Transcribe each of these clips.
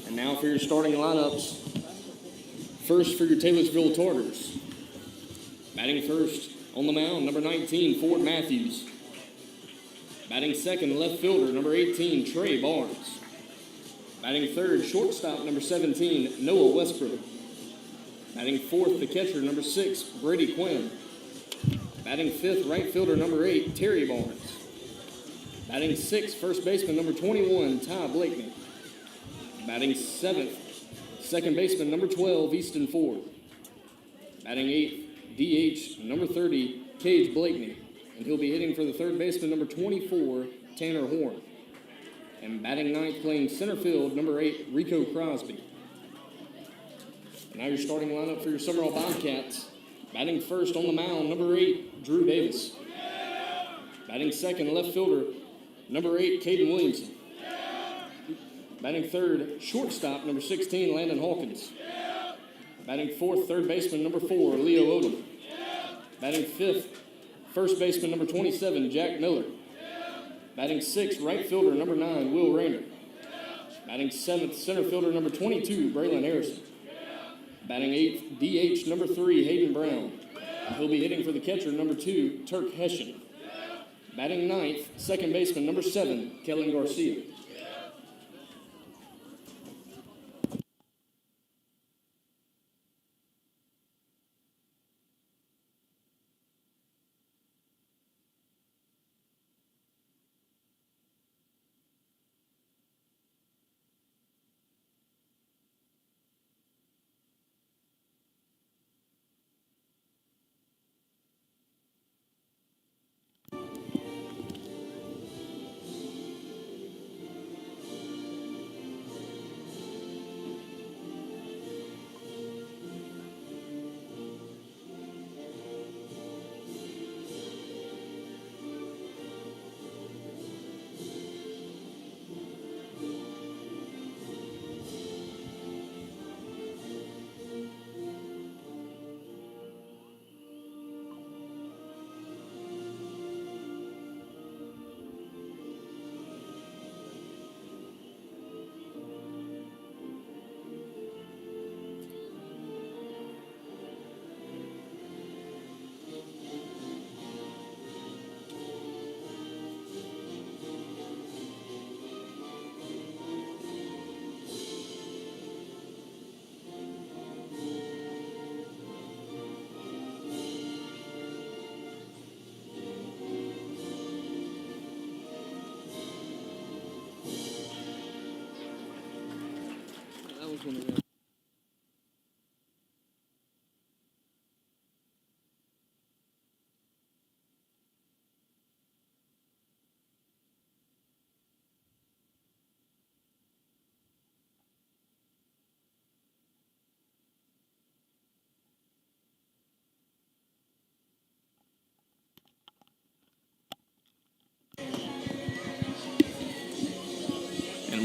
And now for your starting lineups. First for your Taylorsville Tartars. Batting first on the mound, number 19, Ford Matthews. Batting second, left fielder, number 18, Trey Barnes. Batting third, shortstop, number 17, Noah Westbrook. Batting fourth, the catcher, number 6, Brady Quinn. Batting fifth, right fielder, number 8, Terry Barnes. Batting sixth, first baseman, number 21, Ty Blakeney. Batting seventh, second baseman, number 12, Easton Ford. Batting eighth, DH, number 30, Cage Blakeney. And he'll be hitting for the third baseman, number 24, Tanner Horn. And batting ninth, playing center field, number 8, Rico Crosby. Now your starting lineup for your Sumrall Bobcats. Batting first on the mound, number 8, Drew Davis. Batting second, left fielder, number 8, Caden Williamson. Batting third, shortstop, number 16, Landon Hawkins. Batting fourth, third baseman, number 4, Leo Odom. Batting fifth, first baseman, number 27, Jack Miller. Batting sixth, right fielder, number 9, Will Rayner. Batting seventh, center fielder, number 22, Braylon Harrison. Batting eighth, DH, number 3, Hayden Brown. He'll be hitting for the catcher, number 2, Turk Hessian. Batting ninth, second baseman, number 7, Kellen Garcia.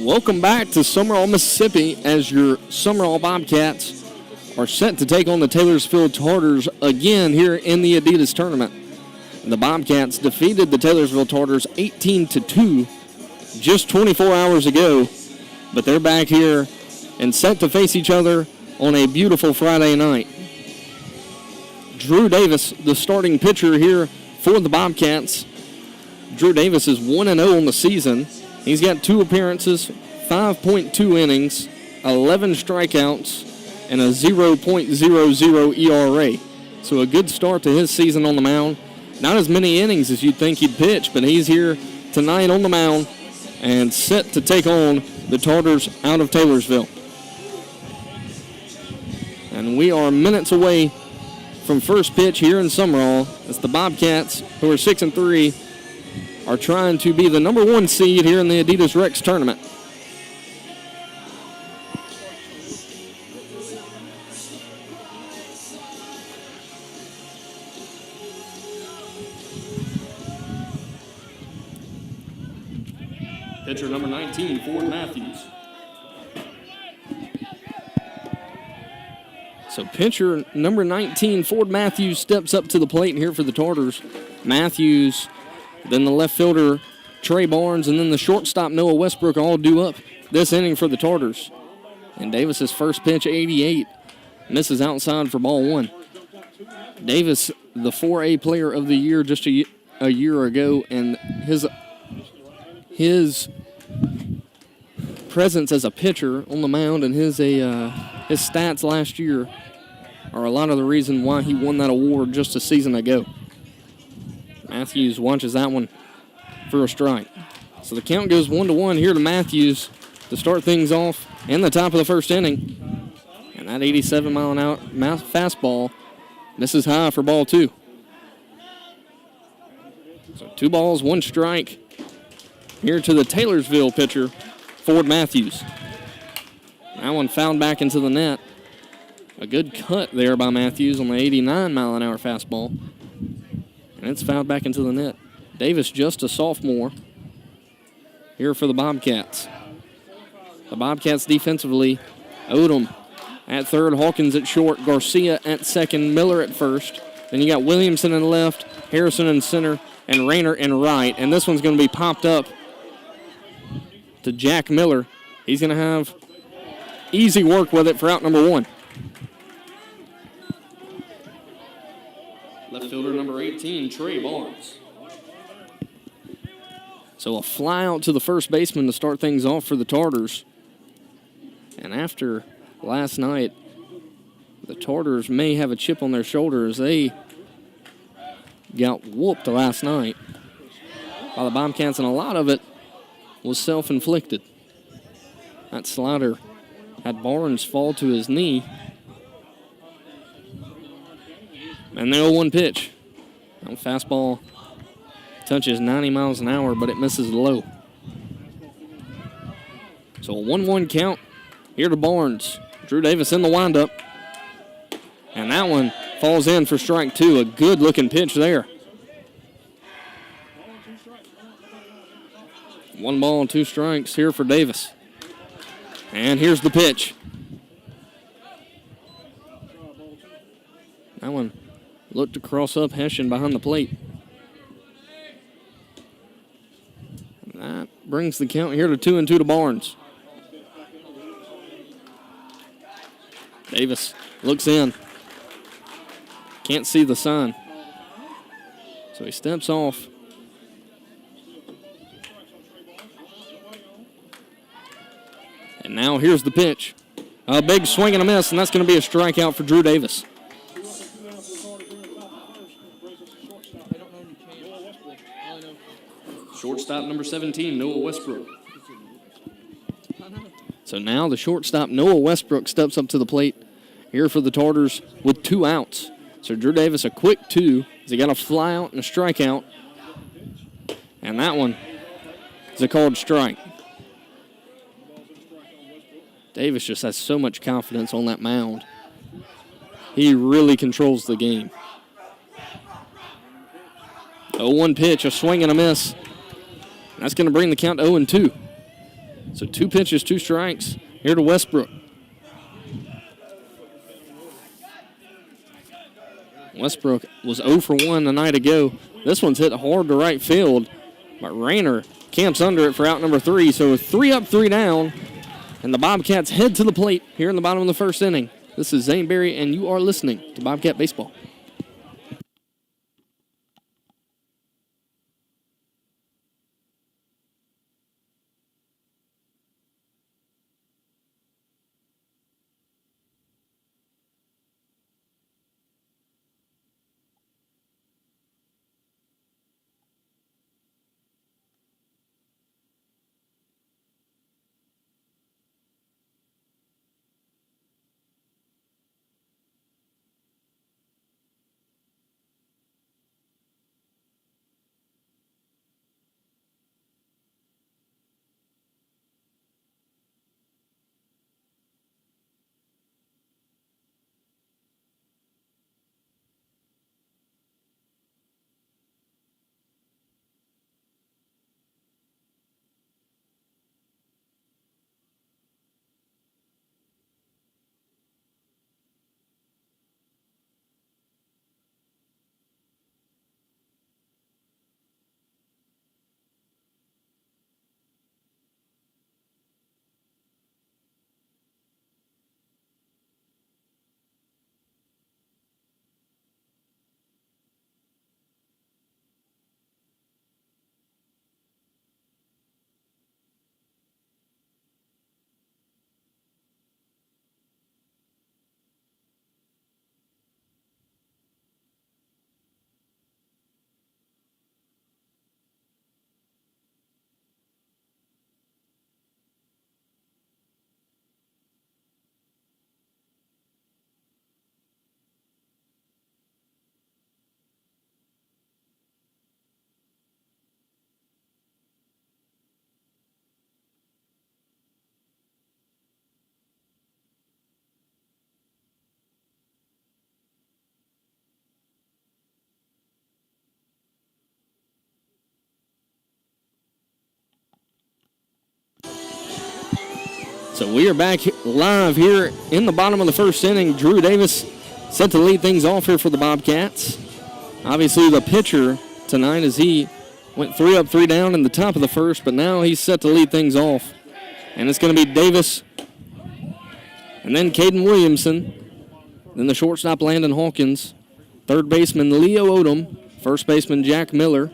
Welcome back to Sumrall, Mississippi, as your Sumrall Bobcats are set to take on the Taylorsville Tartars again here in the Adidas tournament. The Bobcats defeated the Taylorsville Tartars 18-2 just 24 hours ago, but they're back here and set to face each other on a beautiful Friday night. Drew Davis, the starting pitcher here for the Bobcats. Drew Davis is 1-0 on the season. He's got 2 appearances, 5.2 innings, 11 strikeouts, and a 0.00 ERA. So a good start to his season on the mound. Not as many innings as you'd think he'd pitch, but he's here tonight on the mound and set to take on the Tartars out of Taylorsville. And we are minutes away from first pitch here in Sumrall as the Bobcats, who are 6-3, are trying to be the number 1 seed here in the Adidas Rex tournament. Pitcher number 19, Ford Matthews. So pitcher number 19, Ford Matthews, steps up to the plate here for the Tartars. Matthews, then the left fielder, Trey Barnes, and then the shortstop, Noah Westbrook, all due up this inning for the Tartars. And Davis's first pitch, 88, misses outside for ball one. Davis, the 4A player of the year just a year ago, and his presence as a pitcher on the mound and his stats last year are a lot of the reason why he won that award just a season ago. Matthews watches that one for a strike. So the count goes 1-1 here to Matthews to start things off in the top of the first inning. And that 87-mile-an-hour fastball misses high for ball two. So 2 balls, 1 strike here to the Taylorsville pitcher, Ford Matthews. That one fouled back into the net. A good cut there by Matthews on the 89-mile-an-hour fastball. And it's fouled back into the net. Davis, just a sophomore, here for the Bobcats. The Bobcats defensively, Odom at third, Hawkins at short, Garcia at second, Miller at first. Then you got Williamson in left, Harrison in center, and Rayner in right. And this one's going to be popped up to Jack Miller. He's going to have easy work with it for out number 1. Left fielder number 18, Trey Barnes. So a fly out to the first baseman to start things off for the Tartars. And after last night, the Tartars may have a chip on their shoulders. They got whooped last night by the Bobcats, and a lot of it was self-inflicted. That slider had Barnes fall to his knee. And the 0-1 pitch. That fastball touches 90 miles an hour, but it misses low. So a 1-1 count here to Barnes. Drew Davis in the windup. And that one falls in for strike 2. A good-looking pitch there. 1 ball, 2 strikes here for Davis. And here's the pitch. That one looked to cross up Hessian behind the plate. And that brings the count here to 2-2 to Barnes. Davis looks in. Can't see the sign. So he steps off. And now here's the pitch. A big swing and a miss, and that's going to be a strikeout for Drew Davis. Shortstop number 17, Noah Westbrook. So now the shortstop, Noah Westbrook, steps up to the plate here for the Tartars with 2 outs. So Drew Davis, a quick 2. He got a fly out and a strikeout. And that one is a called strike. Davis just has so much confidence on that mound. He really controls the game. 0-1 pitch, a swing and a miss. That's going to bring the count to 0-2. So 2 pitches, 2 strikes here to Westbrook. Westbrook was 0 for 1 the night ago. This one's hit hard to right field, but Rayner camps under it for out number 3. So 3 up, 3 down, and the Bobcats head to the plate here in the bottom of the first inning. This is Zane Berry, and you are listening to Bobcat Baseball. So we are back live here in the bottom of the first inning. Drew Davis set to lead things off here for the Bobcats. Obviously the pitcher tonight as he went 3 up, 3 down in the top of the first, but now he's set to lead things off. And it's going to be Davis, and then Caden Williamson, then the shortstop Landon Hawkins, third baseman Leo Odom, first baseman Jack Miller,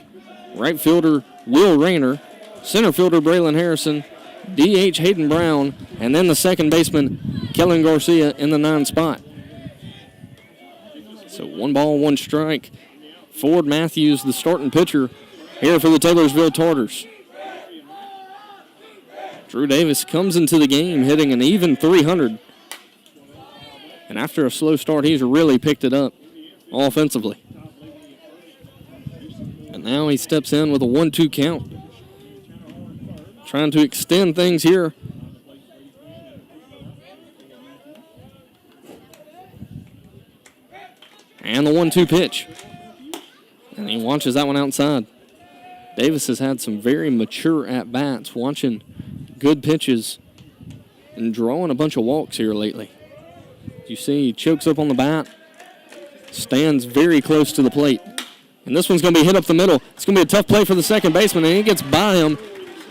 right fielder Will Rayner, center fielder Braylon Harrison, DH Hayden Brown, and then the second baseman Kellen Garcia in the 9th spot. So 1 ball, 1 strike. Ford Matthews, the starting pitcher here for the Taylorsville Tartars. Drew Davis comes into the game hitting an even 300. And after a slow start, he's really picked it up offensively. And now he steps in with a 1-2 count. Trying to extend things here. And the 1-2 pitch. And he launches that one outside. Davis has had some very mature at-bats, watching good pitches and drawing a bunch of walks here lately. You see he chokes up on the bat, stands very close to the plate. And this one's going to be hit up the middle. It's going to be a tough play for the second baseman, and he gets by him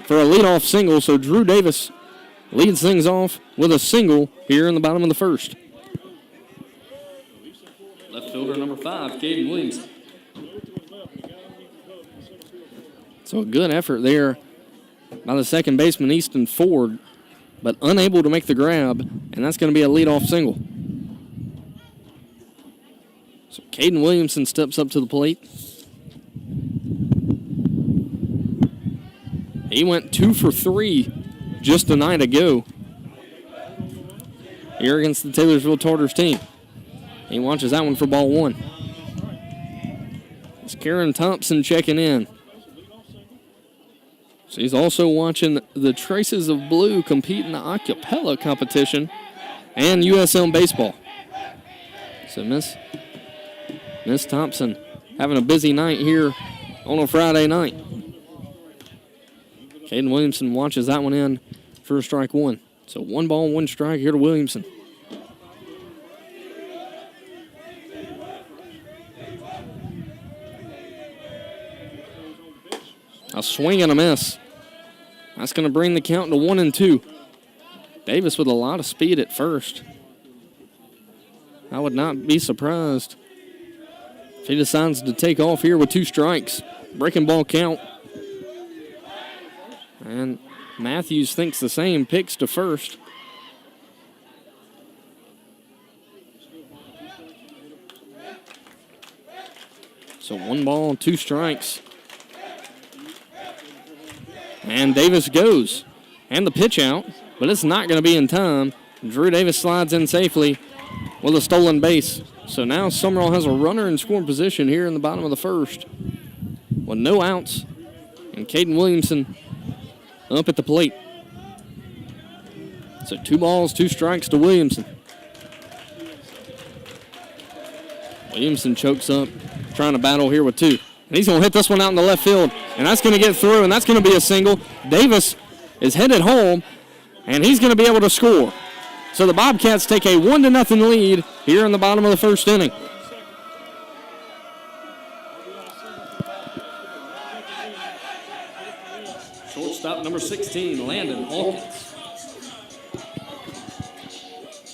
for a leadoff single. So Drew Davis leads things off with a single here in the bottom of the first. Left fielder number 5, Caden Williamson. So a good effort there by the second baseman, Easton Ford, but unable to make the grab, and that's going to be a leadoff single. So Caden Williamson steps up to the plate. He went 2 for 3 just a night ago here against the Taylorsville Tartars team. He watches that one for ball 1. It's Karen Thompson checking in. She's also watching the Traces of Blue compete in the a cappella competition and USL baseball. So Miss Thompson having a busy night here on a Friday night. Caden Williamson watches that one in for strike 1. So 1 ball, 1 strike here to Williamson. A swing and a miss. That's going to bring the count to 1-2. Davis with a lot of speed at first. I would not be surprised if he decides to take off here with 2 strikes. Breaking ball count. And Matthews thinks the same, picks to first. So 1 ball, 2 strikes. And Davis goes. And the pitch out, but it's not going to be in time. Drew Davis slides in safely with a stolen base. So now Sumrall has a runner in scoring position here in the bottom of the first with no outs. And Caden Williamson up at the plate. So 2 balls, 2 strikes to Williamson. Williamson chokes up, trying to battle here with 2. And he's going to hit this one out in the left field. And that's going to get through, and that's going to be a single. Davis is headed home, and he's going to be able to score. So the Bobcats take a 1-0 lead here in the bottom of the first inning. Shortstop number 16, Landon Hawkins.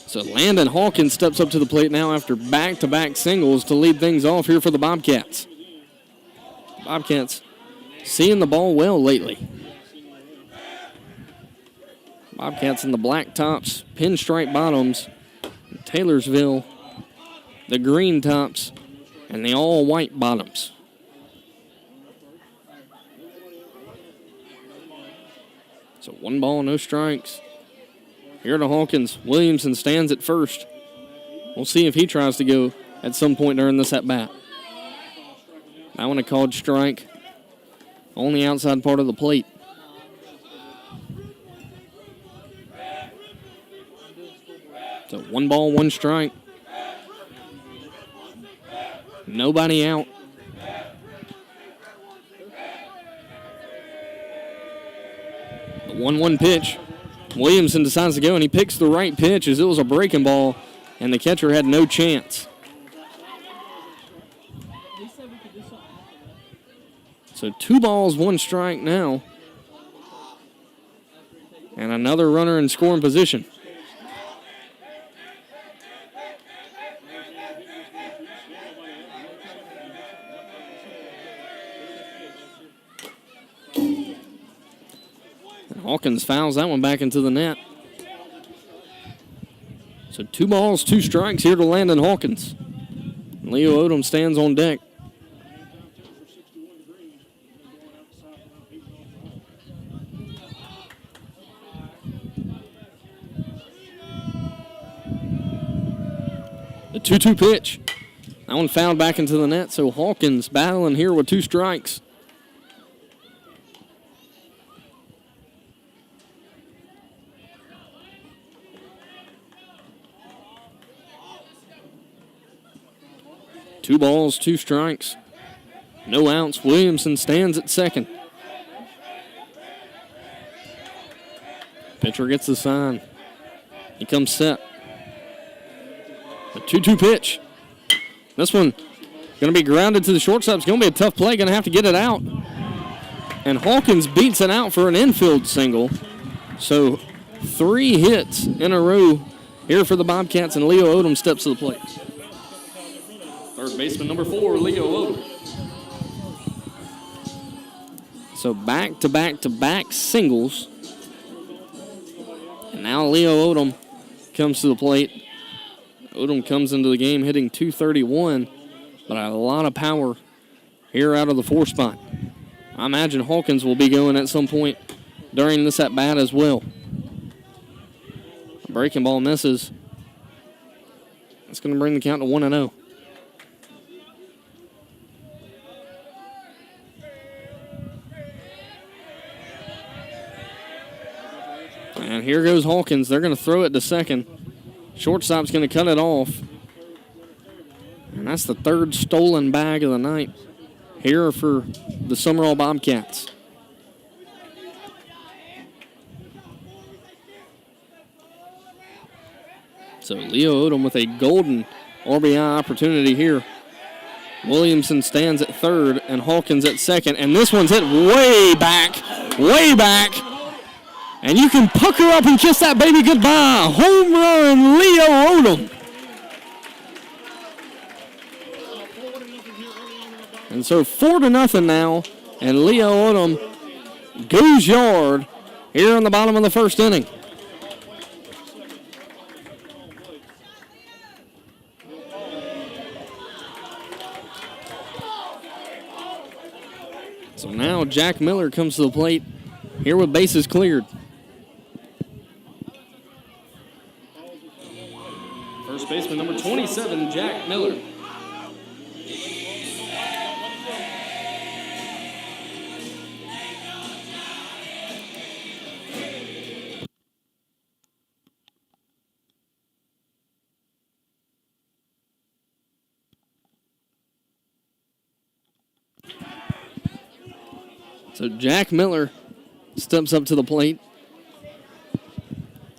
So Landon Hawkins steps up to the plate now after back-to-back singles to lead things off here for the Bobcats. Bobcats seeing the ball well lately. Bobcats in the black tops, pinstripe bottoms. Taylorsville, the green tops, and the all-white bottoms. So 1 ball, no strikes. Here to Hawkins. Williamson stands at first. We'll see if he tries to go at some point during this at-bat. That one a called strike on the outside part of the plate. So 1 ball, 1 strike. Nobody out. The 1-1 pitch. Williamson decides to go, and he picks the right pitch as it was a breaking ball, and the catcher had no chance. So 2 balls, 1 strike now. And another runner in scoring position. And Hawkins fouls that one back into the net. So 2 balls, 2 strikes here to Landon Hawkins. Leo Odom stands on deck. The 2-2 pitch. That one fouled back into the net, so Hawkins battling here with 2 strikes. Two balls, 2 strikes. No outs. Williamson stands at second. Pitcher gets the sign. He comes set. A 2-2 pitch. This one going to be grounded to the shortstop. It's going to be a tough play. Going to have to get it out. And Hawkins beats it out for an infield single. So 3 hits in a row here for the Bobcats, and Leo Odom steps to the plate. Third baseman number 4, Leo Odom. So back-to-back-to-back singles. And now Leo Odom comes to the plate. Odom comes into the game hitting .231, but a lot of power here out of the 4 spot. I imagine Hawkins will be going at some point during this at-bat as well. A breaking ball misses. That's going to bring the count to 1-0. And here goes Hawkins. They're going to throw it to second. Shortstop's going to cut it off. And that's the 3rd stolen bag of the night here for the Sumrall Bobcats. So Leo Odom with a golden RBI opportunity here. Williamson stands at 3rd and Hawkins at 2nd. And this one's hit way back. And you can pucker up and kiss that baby goodbye. Home run, Leo Odom. And so 4-0 now. And Leo Odom goes yard here in the bottom of the 1st inning. So now Jack Miller comes to the plate here with bases cleared. First baseman number 27, Jack Miller. So Jack Miller steps up to the plate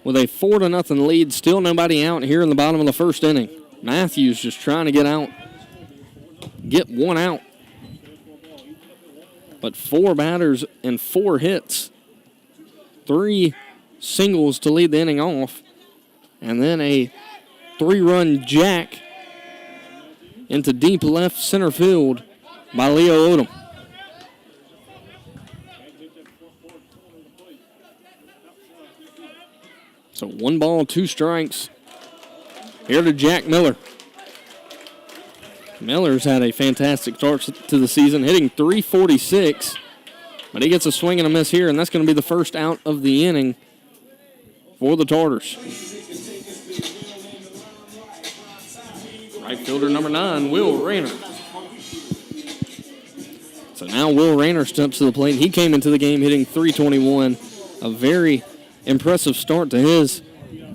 with a 4-0 lead. Still nobody out here in the bottom of the 1st inning. Matthews just trying to get 1 out. But 4 batters and 4 hits. 3 singles to lead the inning off. And then a 3-run jack into deep left center field by Leo Odom. So 1 ball, 2 strikes here to Jack Miller. Miller's had a fantastic start to the season, hitting .346, but he gets a swing and a miss here, and that's going to be the first out of the inning for the Tartars. Right fielder number 9, Will Rayner. So now Will Rayner steps to the plate. He came into the game hitting .321, a very impressive start to his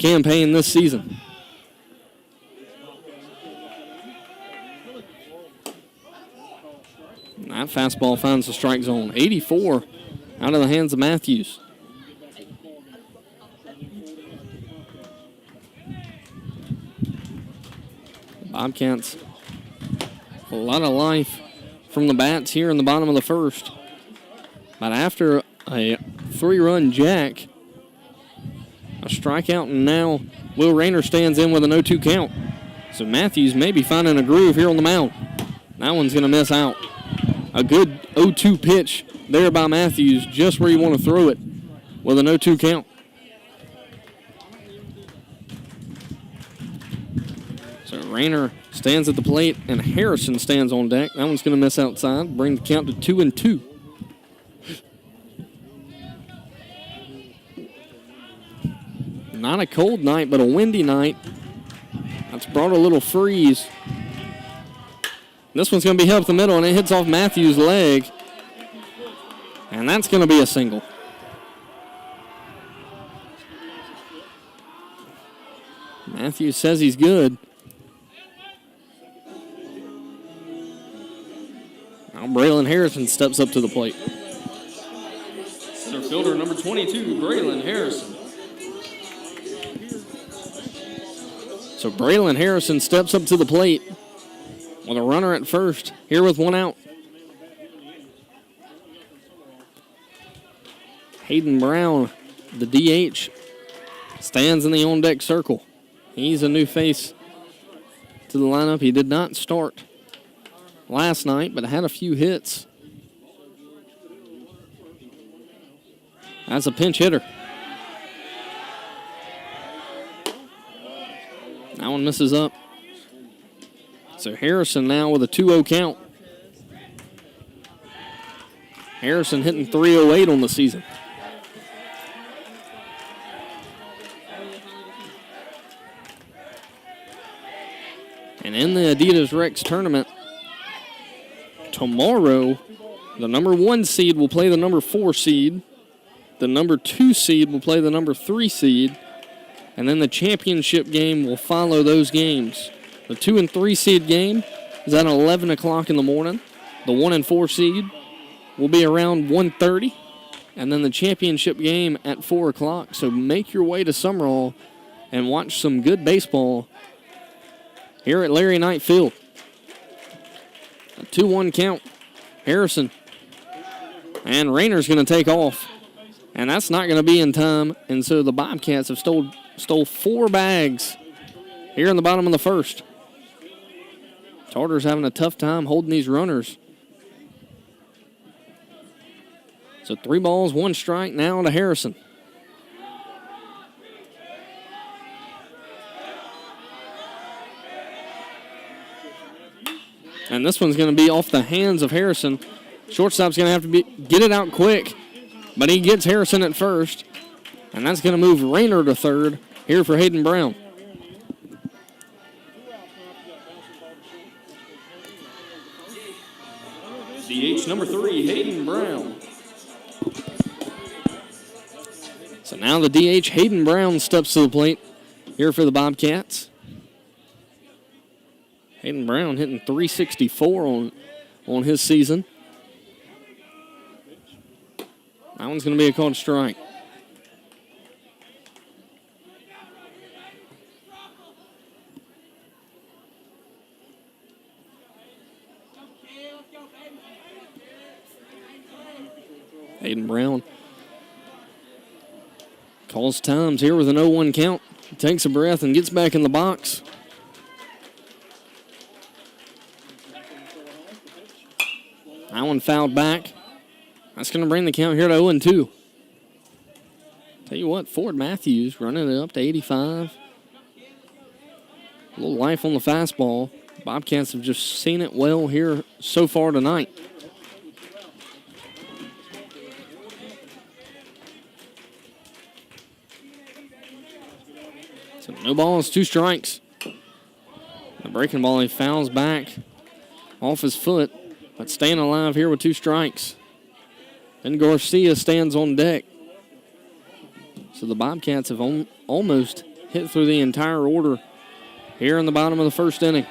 campaign this season. That fastball finds the strike zone. 84 out of the hands of Matthews. Bobcats, a lot of life from the bats here in the bottom of the first. But after a 3-run jack, a strikeout, and now Will Rayner stands in with an 0-2 count. So Matthews may be finding a groove here on the mound. That one's going to miss out. A good 0-2 pitch there by Matthews, just where you want to throw it with an 0-2 count. So Rayner stands at the plate, and Harrison stands on deck. That one's going to miss outside, bring the count to 2-2. Not a cold night, but a windy night. That's brought a little freeze. This one's going to be hit up the middle, and it hits off Matthews' leg. And that's going to be a single. Matthews says he's good. Now Braylon Harrison steps up to the plate. Center fielder number 22, Braylon Harrison. So Braylon Harrison steps up to the plate with a runner at first, here with one out. Hayden Brown, the DH, stands in the on-deck circle. He's a new face to the lineup. He did not start last night, but had a few hits. That's a pinch hitter. That one misses up. So Harrison now with a 2-0 count. Harrison hitting .308 on the season. And in the Adidas Rex tournament, tomorrow, the number 1 seed will play the number 4 seed. The number 2 seed will play the number 3 seed. And then the championship game will follow those games. The 2 and 3 seed game is at 11 o'clock in the morning. The 1 and 4 seed will be around 1:30. And then the championship game at 4 o'clock. So make your way to Sumrall and watch some good baseball here at Larry Knight Field. A 2-1 count. Harrison. And Rayner's going to take off. And that's not going to be in time. And so the Bobcats have stole 4 bags here in the bottom of the first. Tartar's having a tough time holding these runners. So 3 balls, 1 strike now to Harrison. And this one's going to be off the hands of Harrison. Shortstop's going to have to get it out quick. But he gets Harrison at first. And that's going to move Rayner to third here for Hayden Brown. DH number 3, Hayden Brown. So now the DH, Hayden Brown, steps to the plate here for the Bobcats. Hayden Brown hitting .364 on his season. That one's going to be a called strike. Hayden Brown calls times here with an 0-1 count. Takes a breath and gets back in the box. That one fouled back. That's going to bring the count here to 0-2. Tell you what, Ford Matthews running it up to 85. A little life on the fastball. Bobcats have just seen it well here so far tonight. So no balls, 2 strikes. The breaking ball, he fouls back off his foot, but staying alive here with 2 strikes. Then Garcia stands on deck. So the Bobcats have almost hit through the entire order here in the bottom of the first inning.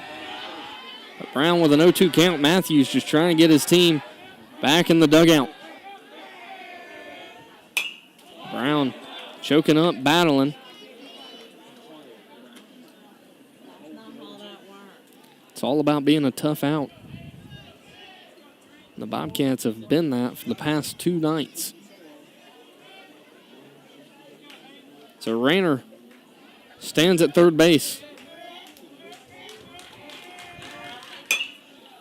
But Brown with an 0-2 count. Matthews just trying to get his team back in the dugout. Brown choking up, battling. It's all about being a tough out. The Bobcats have been that for the past 2 nights. So Rayner stands at third base.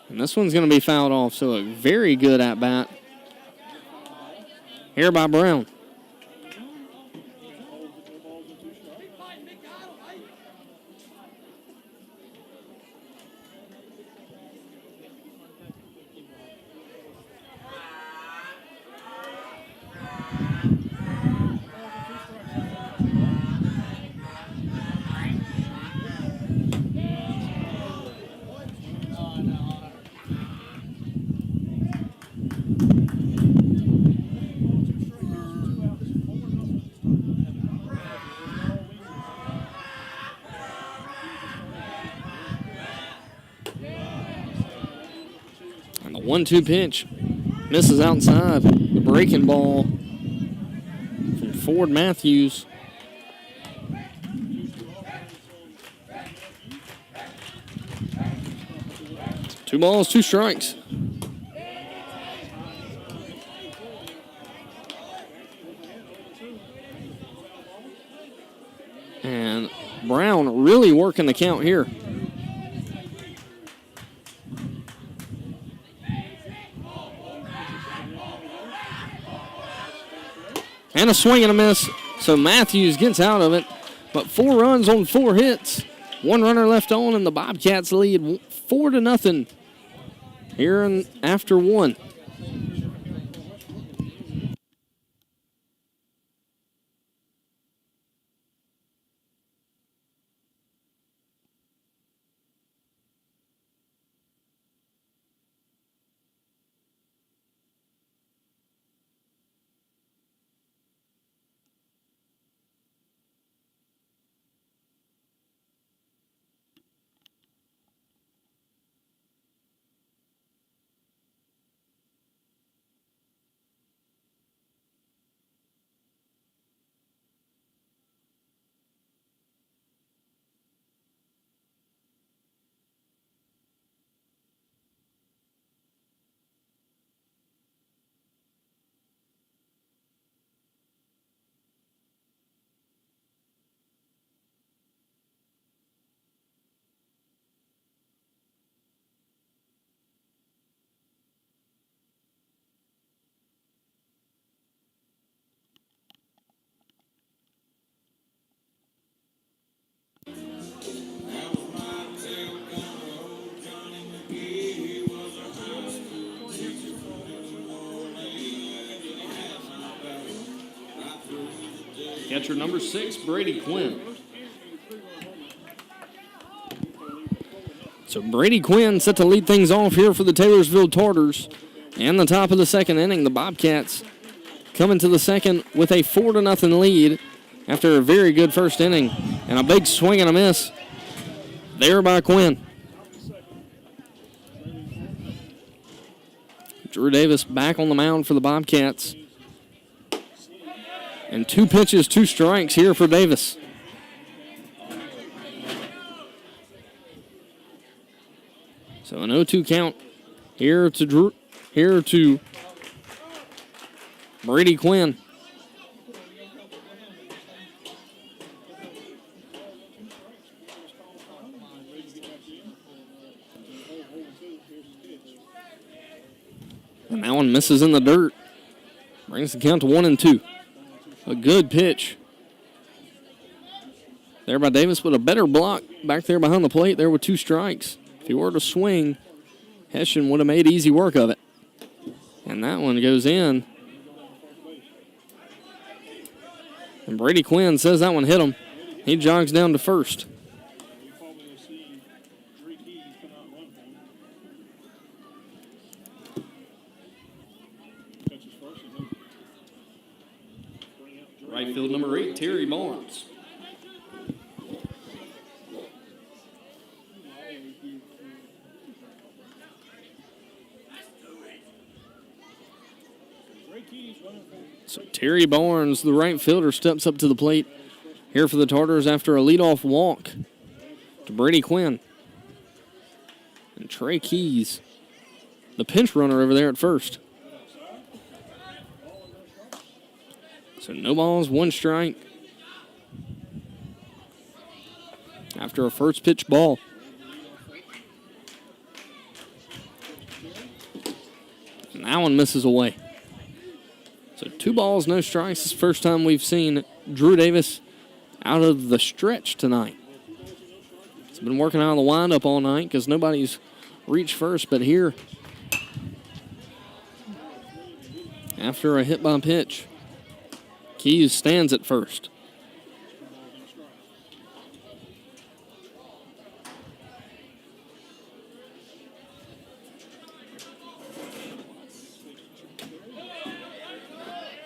And this one's going to be fouled off, so a very good at-bat here by Brown. And the 1-2 pitch misses outside. The breaking ball from Ford Matthews. Two balls, 2 strikes. And Brown really working the count here. And a swing and a miss. So Matthews gets out of it. But 4 runs on 4 hits. 1 runner left on, and the Bobcats lead 4-0 here in after 1. Catcher number 6, Brady Quinn. So Brady Quinn set to lead things off here for the Taylorsville Tartars. And the top of the 2nd inning, the Bobcats coming to the 2nd with a 4-0 lead after a very good 1st inning. And a big swing and a miss there by Quinn. Drew Davis back on the mound for the Bobcats. And 2 pitches, 2 strikes here for Davis. So an 0-2 count here to Brady Quinn. And that one misses in the dirt. Brings the count to 1-2. A good pitch there by Davis, but a better block back there behind the plate there with 2 strikes. If he were to swing, Hessian would have made easy work of it. And that one goes in. And Brady Quinn says that one hit him. He jogs down to first. Right field number 8, Terry Barnes. So Terry Barnes, the right fielder, steps up to the plate here for the Tartars after a leadoff walk to Brady Quinn. And Trey Keys, the pinch runner over there at first. So no balls, 1 strike. After a first pitch ball. And that one misses away. So 2 balls, no strikes. This is the first time we've seen Drew Davis out of the stretch tonight. He's been working out of the windup all night because nobody's reached first, but here, after a hit by pitch, Keys stands at first.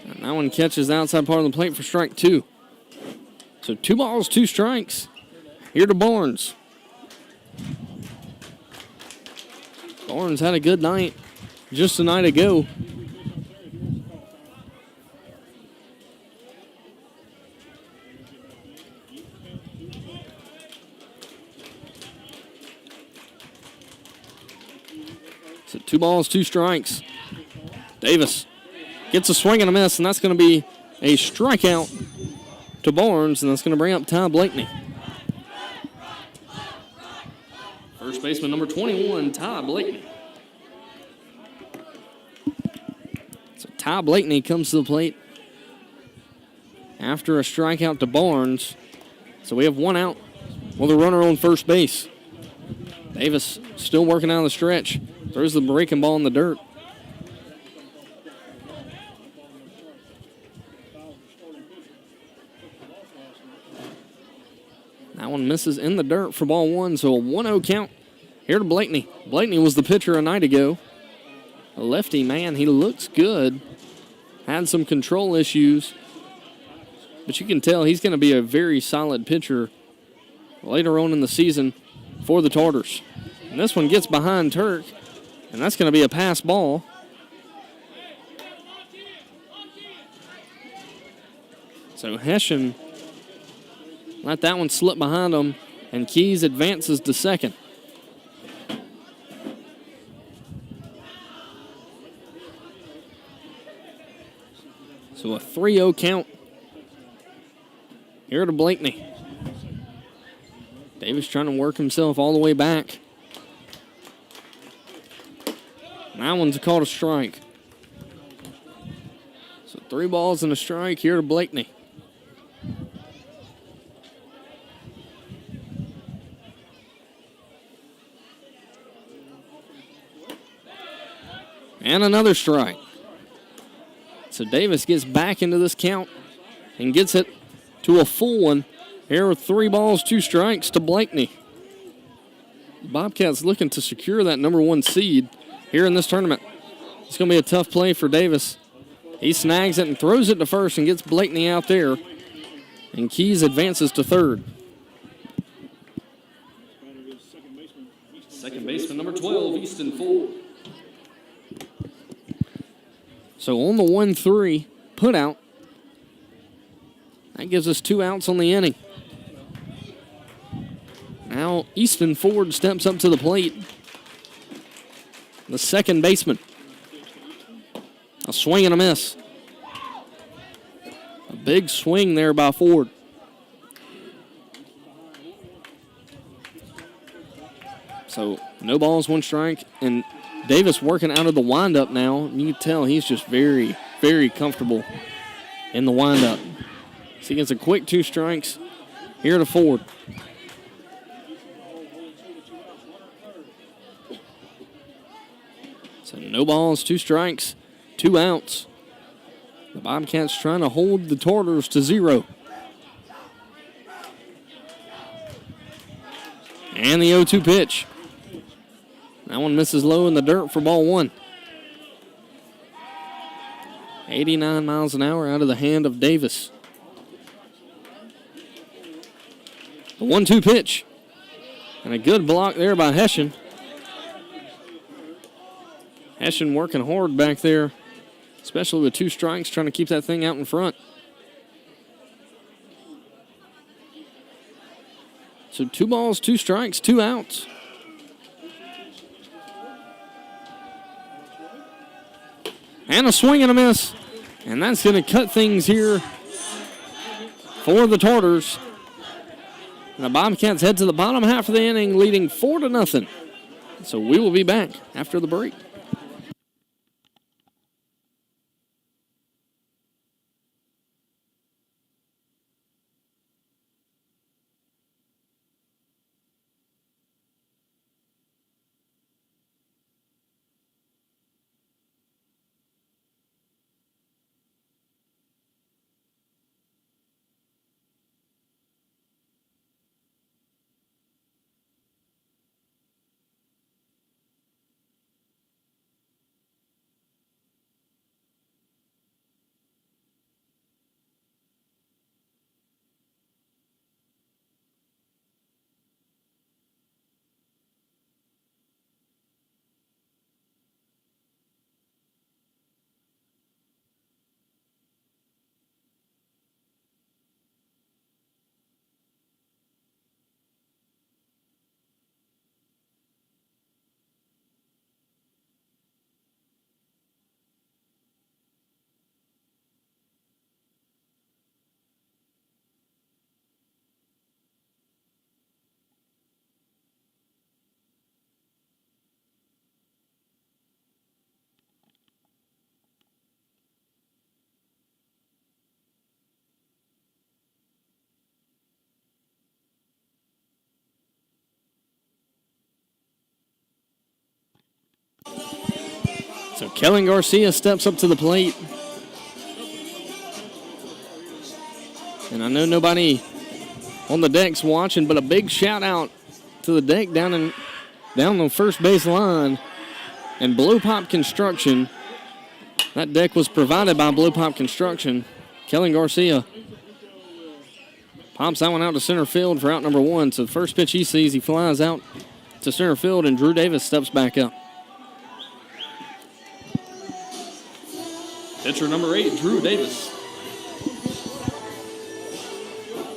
And that one catches the outside part of the plate for strike 2. So 2 balls, 2 strikes. Here to Barnes. Barnes had a good night just a night ago. So 2 balls, 2 strikes. Davis gets a swing and a miss, and that's going to be a strikeout to Barnes, and that's going to bring up Ty Blakeney. First baseman number 21, Ty Blakeney. So Ty Blakeney comes to the plate after a strikeout to Barnes. So we have 1 out with a runner on first base. Davis still working out of the stretch. Throws the breaking ball in the dirt. That one misses in the dirt for ball 1, so a 1-0 count here to Blakeney. Blakeney was the pitcher a night ago. A lefty, man, he looks good. Had some control issues, but you can tell he's going to be a very solid pitcher later on in the season for the Tartars. And this one gets behind Turk, and that's going to be a pass ball. So Hessian let that one slip behind him, and Keys advances to second. So a 3-0 count here to Blakeney. Davis trying to work himself all the way back. And that one's called a strike. So 3 balls and a strike here to Blakeney. And another strike. So Davis gets back into this count and gets it to a full one. Here with 3 balls, 2 strikes to Blakeney. Bobcats looking to secure that number 1 seed here in this tournament. It's going to be a tough play for Davis. He snags it and throws it to first and gets Blakeney out there. And Keys advances to third. Second baseman number 12, Easton Ford. So on the 1-3 put out, that gives us 2 outs on the inning. Now Easton Ford steps up to the plate. The second baseman. A swing and a miss. A big swing there by Ford. So no balls, 1 strike, and Davis working out of the windup now. You can tell he's just very, very comfortable in the windup. So he gets a quick 2 strikes here to Ford. So no balls, 2 strikes, 2 outs. The Bobcats trying to hold the Tartars to 0. And the 0-2 pitch. That one misses low in the dirt for ball 1. 89 miles an hour out of the hand of Davis. The 1-2 pitch. And a good block there by Hessian. Hessian working hard back there, especially with 2 strikes, trying to keep that thing out in front. So 2 balls, 2 strikes, 2 outs. And a swing and a miss. And that's going to cut things here for the Tartars. And the Bobcats head to the bottom half of the inning, leading 4-0. So we will be back after the break. So Kellen Garcia steps up to the plate. And I know nobody on the deck's watching, but a big shout out to the deck down the first base line and Blue Pop Construction. That deck was provided by Blue Pop Construction. Kellen Garcia pops that one out to center field for out number 1. So the first pitch he sees, he flies out to center field, and Drew Davis steps back up. Pitcher number 8, Drew Davis.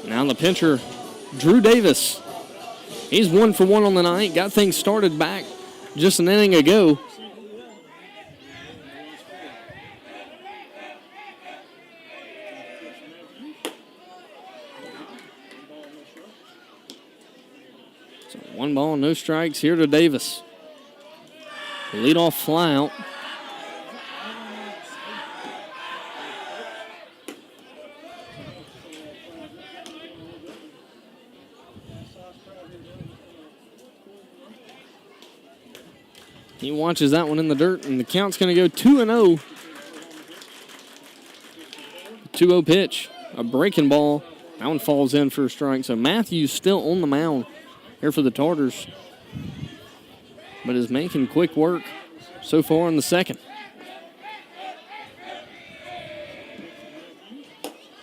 Now the pitcher, Drew Davis. He's 1 for 1 on the night. Got things started back just an inning ago. So 1 ball, no strikes here to Davis. Leadoff fly out. He watches that one in the dirt, and the count's going to go 2-0. 2-0 pitch, a breaking ball. That one falls in for a strike. So Matthews still on the mound here for the Tartars, but is making quick work so far in the second.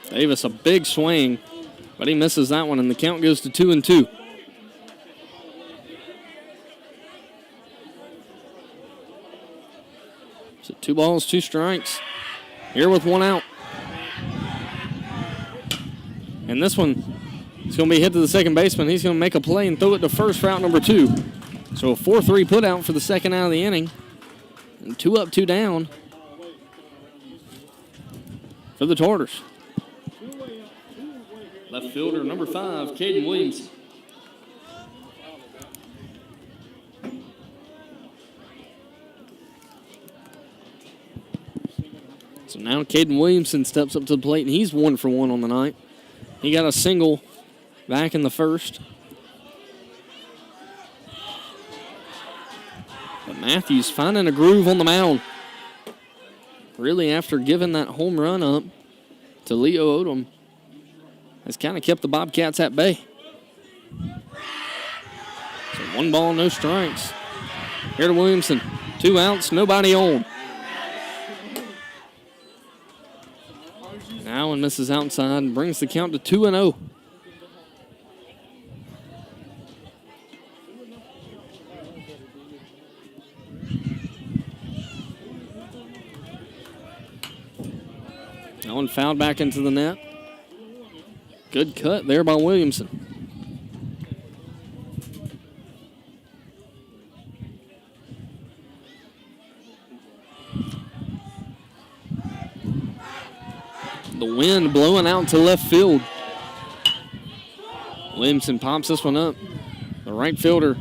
Davis, a big swing, but he misses that one, and the count goes to 2-2. So 2 balls, 2 strikes. Here with 1 out. And this one is going to be hit to the second baseman. He's going to make a play and throw it to first for out number 2. So a 4-3 put out for the second out of the inning. And 2 up, 2 down for the Tartars. Left fielder number 5, Caden Williams. So now Caden Williamson steps up to the plate, and he's 1 for 1 on the night. He got a single back in the first. But Matthews finding a groove on the mound. Really, after giving that home run up to Leo Odom, has kind of kept the Bobcats at bay. So 1 ball, no strikes. Here to Williamson. 2 outs, nobody on. Now and misses outside and brings the count to 2-0. That one fouled back into the net. Good cut there by Williamson. The wind blowing out to left field. Williamson pops this one up. The right fielder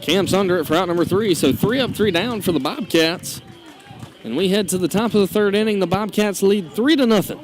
camps under it for out number 3. So 3 up, 3 down for the Bobcats. And we head to the top of the third inning. The Bobcats lead 3-0.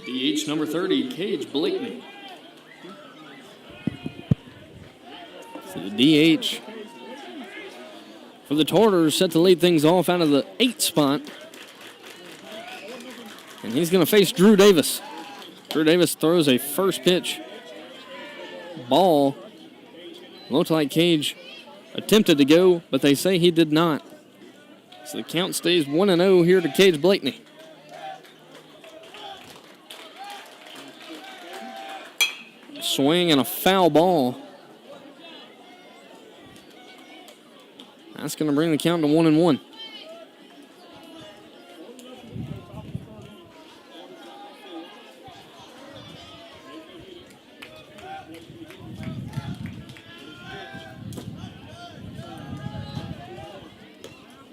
DH number 30, Cage Blakeney. So the DH for the Tartars set to lead things off out of the 8th spot. And he's going to face Drew Davis. Drew Davis throws a first pitch ball. Looked like Cage attempted to go, but they say he did not. So the count stays 1-0 here to Cage Blakeney. Swing and a foul ball. That's going to bring the count to 1-1.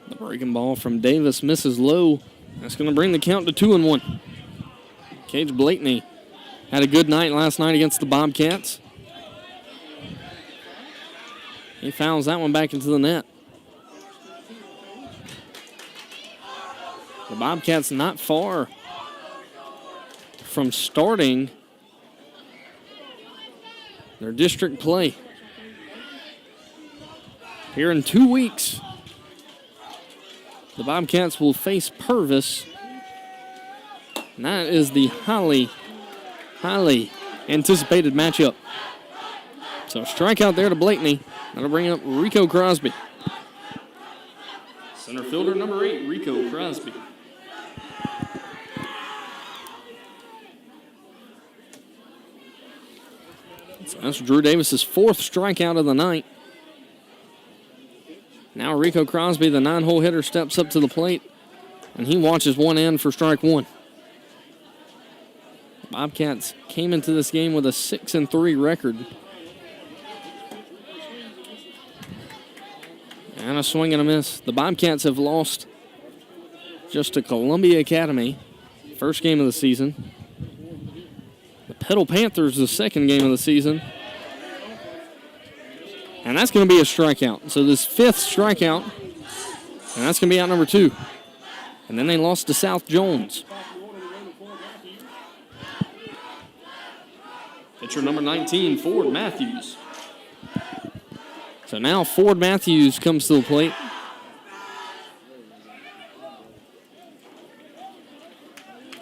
The breaking ball from Davis misses low. That's going to bring the count to 2-1. Cage Blakeney had a good night last night against the Bobcats. He fouls that one back into the net. The Bobcats not far from starting their district play. Here in 2 weeks, the Bobcats will face Purvis. And that is the highly anticipated matchup. So strikeout there to Blakeney. That'll bring up Rico Crosby. Center fielder number 8, Rico Crosby. So that's Drew Davis's 4th strikeout of the night. Now Rico Crosby, the 9-hole hitter, steps up to the plate, and he watches one in for strike 1. Bobcats came into this game with a 6-3 record. And a swing and a miss. The Bobcats have lost just to Columbia Academy, first game of the season. The Petal Panthers, the second game of the season. And that's going to be a strikeout. So this 5th strikeout, and that's going to be out number 2. And then they lost to South Jones. Pitcher number 19, Ford Matthews. So now Ford Matthews comes to the plate.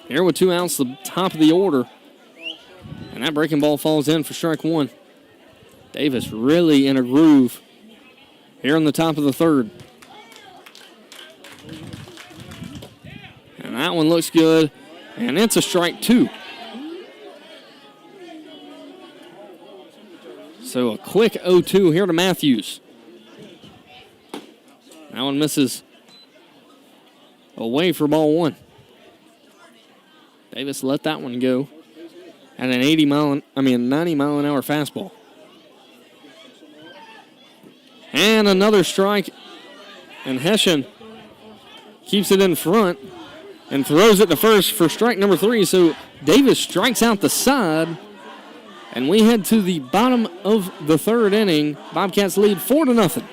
Here with 2 outs, the top of the order. And that breaking ball falls in for strike 1. Davis really in a groove here in the top of the 3rd. And that one looks good. And it's a strike 2. So a quick 0-2 here to Matthews. That one misses away for ball 1. Davis let that one go at an 90 mile an hour fastball. And another strike, and Hessian keeps it in front. and throws it to first for strike number 3. So Davis strikes out the side, and we head to the bottom of the 3rd inning. Bobcats lead 4-0.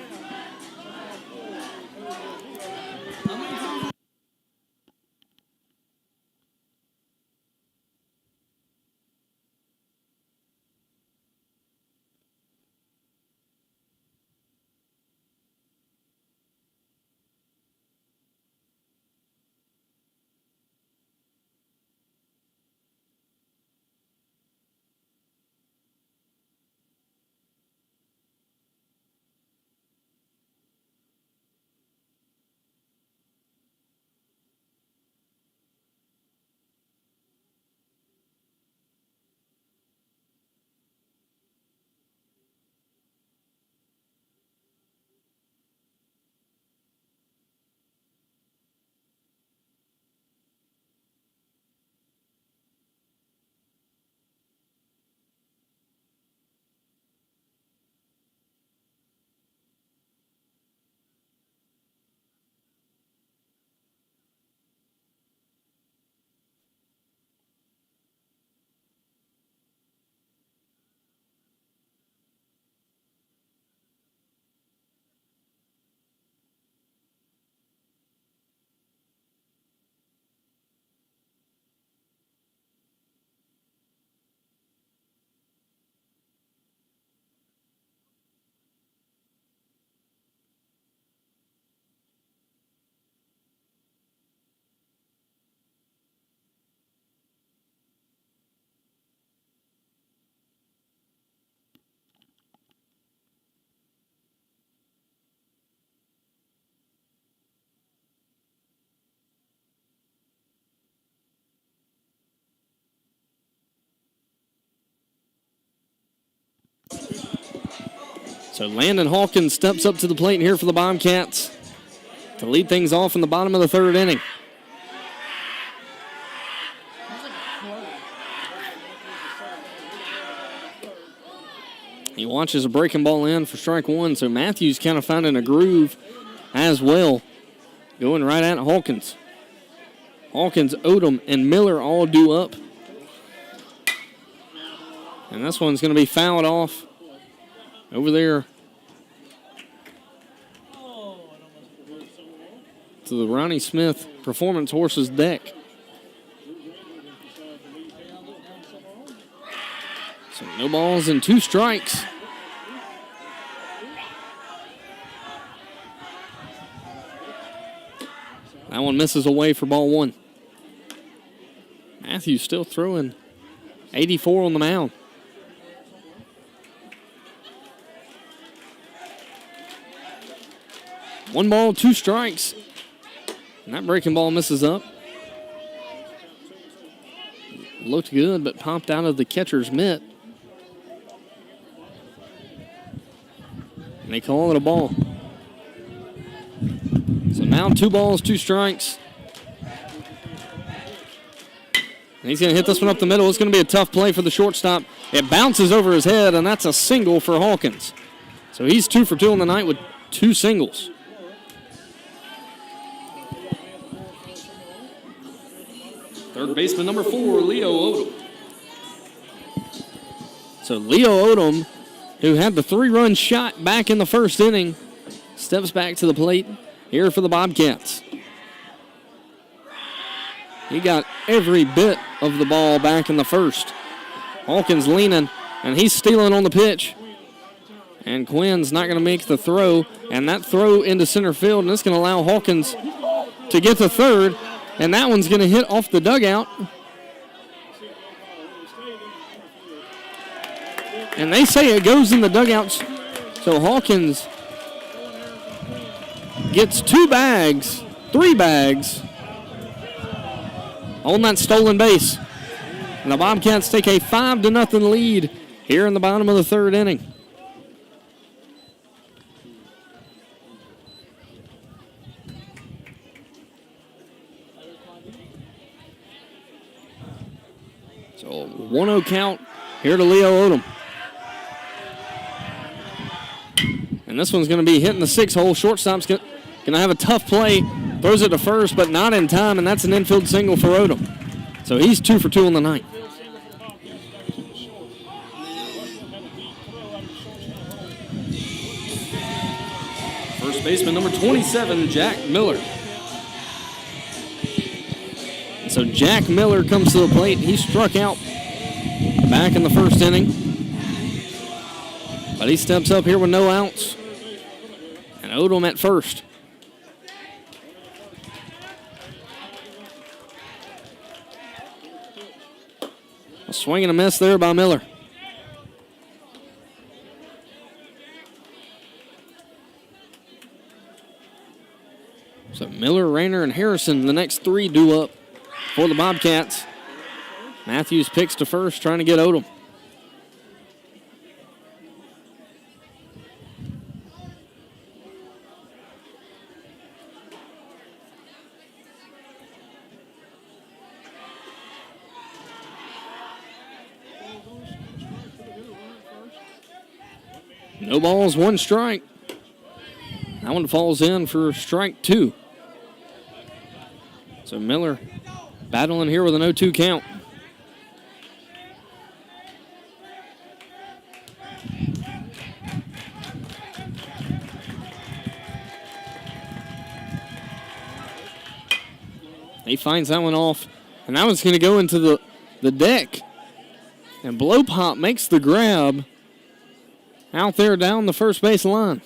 So Landon Hawkins steps up to the plate here for the Bobcats to lead things off in the bottom of the 3rd inning. He watches a breaking ball in for strike 1, so Matthews kind of finding a groove as well, going right at Hawkins. Hawkins, Odom, and Miller all due up. And this one's going to be fouled off over there to the Ronnie Smith Performance Horses deck. So no balls and 2 strikes. That one misses away for ball 1. Matthews still throwing 84 on the mound. One ball, 2 strikes. And that breaking ball misses up. Looked good, but popped out of the catcher's mitt. And they call it a ball. So now 2 balls, 2 strikes. And he's going to hit this one up the middle. It's going to be a tough play for the shortstop. It bounces over his head, and that's a single for Hawkins. So he's 2 for 2 on the night with 2 singles. Third baseman number 4, Leo Odom. So Leo Odom, who had the 3-run shot back in the 1st inning, steps back to the plate here for the Bobcats. He got every bit of the ball back in the 1st. Hawkins leaning, and he's stealing on the pitch. And Quinn's not going to make the throw, and that throw into center field, and it's going to allow Hawkins to get to 3rd, and that one's going to hit off the dugout. And they say it goes in the dugouts, so Hawkins gets 3 bags on that stolen base. And the Bobcats take a 5-0 lead here in the bottom of the 3rd inning. So 1-0 count here to Leo Odom. And this one's going to be hitting the 6 hole. Shortstop's going to have a tough play Throws it to first, but not in time, and that's an infield single for Odom. So he's 2 for 2 on the night. First baseman number 27, Jack Miller. And so Jack Miller comes to the plate. He struck out back in the first inning. But he steps up here with no outs. And Odom at first. A swing and a miss there by Miller. So Miller, Rayner, and Harrison, the next 3 due up for the Bobcats. Matthews picks to first, trying to get Odom. No balls, 1 strike. That one falls in for strike 2. So Miller battling here with an 0-2 count. He finds that one off, and that one's going to go into the deck. And Blow Pop makes the grab out there down the first base line.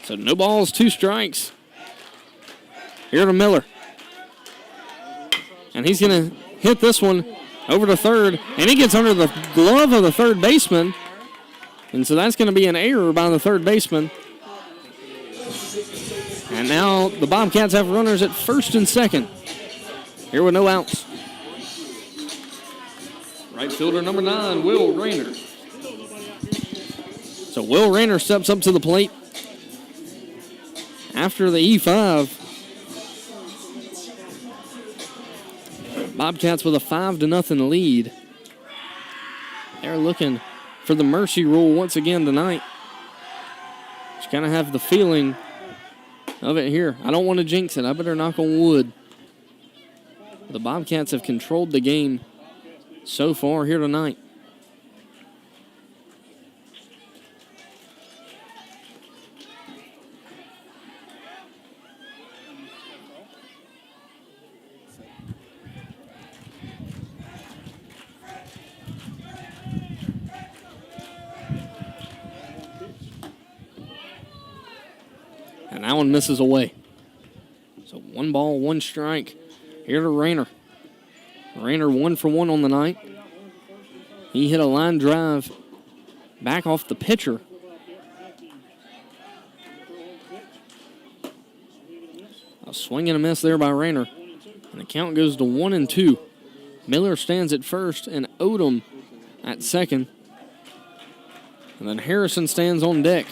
So no balls, 2 strikes. Here to Miller. And he's going to hit this one over to third. And he gets under the glove of the third baseman. And so that's going to be an error by the third baseman. And now the Bobcats have runners at first and second. Here with no outs. Right fielder number 9, Will Rayner. So Will Rayner steps up to the plate after the E5. Bobcats with a 5-0 lead. They're looking for the mercy rule once again tonight. Just kind of have the feeling of it here. I don't want to jinx it. I better knock on wood. The Bobcats have controlled the game so far here tonight. And that one misses away. So 1 ball, 1 strike. Here to Rayner. Rayner 1 for 1 on the night. He hit a line drive back off the pitcher. A swing and a miss there by Rayner. And the count goes to 1-2. Miller stands at first and Odom at second. And then Harrison stands on deck.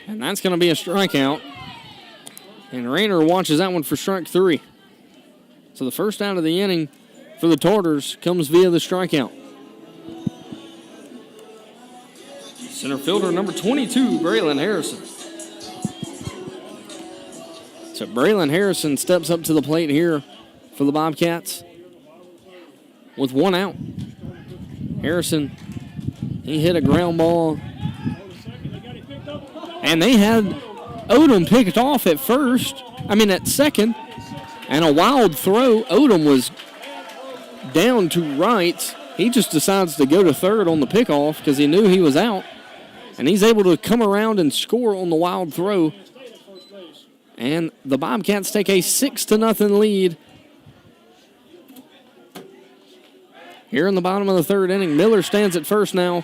And that's going to be a strikeout. And Rayner watches that one for strike 3. So the first out of the inning for the Tartars comes via the strikeout. Center fielder number 22, Braylon Harrison. So Braylon Harrison steps up to the plate here for the Bobcats with 1 out. Harrison, he hit a ground ball. And they had Odom picked off at second. And a wild throw. Odom was down to right. He just decides to go to third on the pickoff because he knew he was out. And he's able to come around and score on the wild throw. And the Bobcats take a 6-0 lead. Here in the bottom of the third inning, Miller stands at first now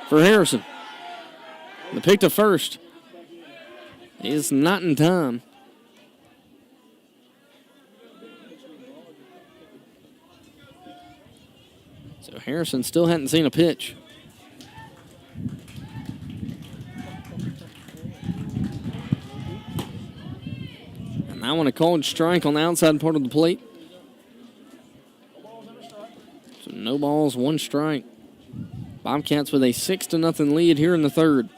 for Harrison. The pick to first is not in time. So Harrison still hadn't seen a pitch. Now on a called strike on the outside part of the plate. So no balls, 1 strike. Bobcats with a 6-0 lead here in the third.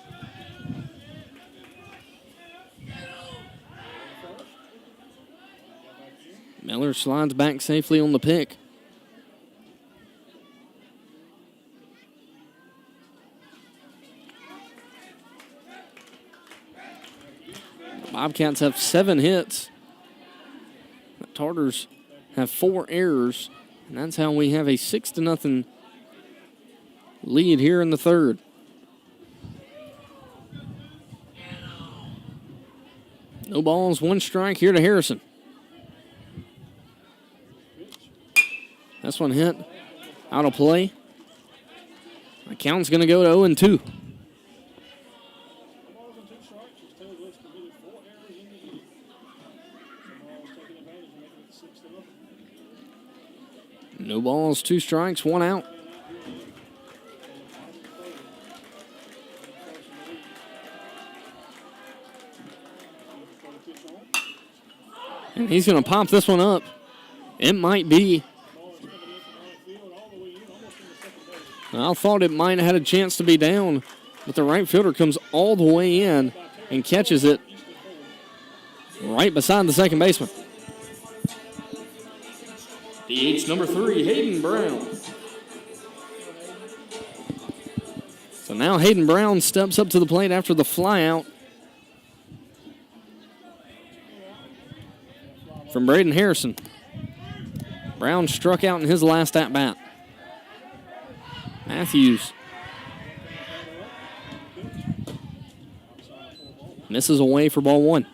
Miller slides back safely on the pick. The Bobcats have 7 hits. The Tartars have 4 errors. And that's how we have a 6-0 lead here in the third. No balls, 1 strike here to Harrison. This one hit out of play. The count's going to go to 0-2. No balls, 2 strikes, 1 out. And he's going to pop this one up. It might be. I thought it might have had a chance to be down, but the right fielder comes all the way in and catches it right beside the second baseman. DH number 3, Hayden Brown. So now Hayden Brown steps up to the plate after the flyout from Braden Harrison. Brown struck out in his last at-bat. Matthews misses away for ball 1.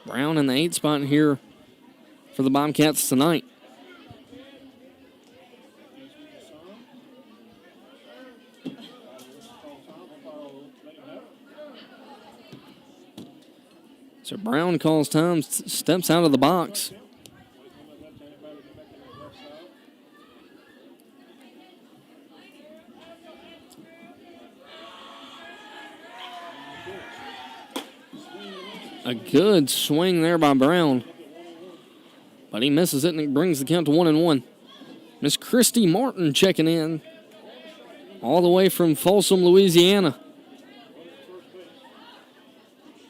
Brown in the 8th spot here for the Bobcats tonight. So Brown calls time, steps out of the box. A good swing there by Brown. But he misses it and it brings the count to 1-1. Miss Christy Martin checking in. All the way from Folsom, Louisiana.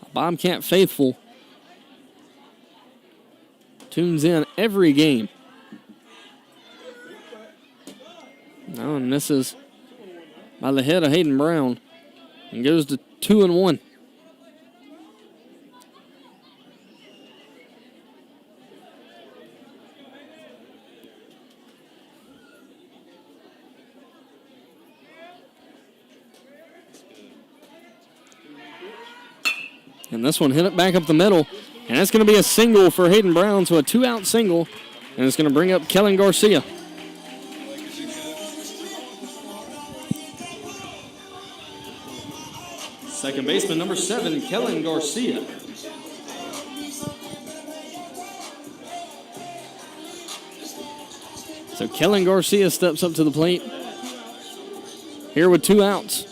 A Bobcat faithful. Tunes in every game. Now and misses by the head of Hayden Brown. And goes to 2-1. And this one hit it back up the middle. And it's going to be a single for Hayden Brown, so a 2-out single. And it's going to bring up Kellen Garcia. Second baseman number 7, Kellen Garcia. So Kellen Garcia steps up to the plate here with 2 outs.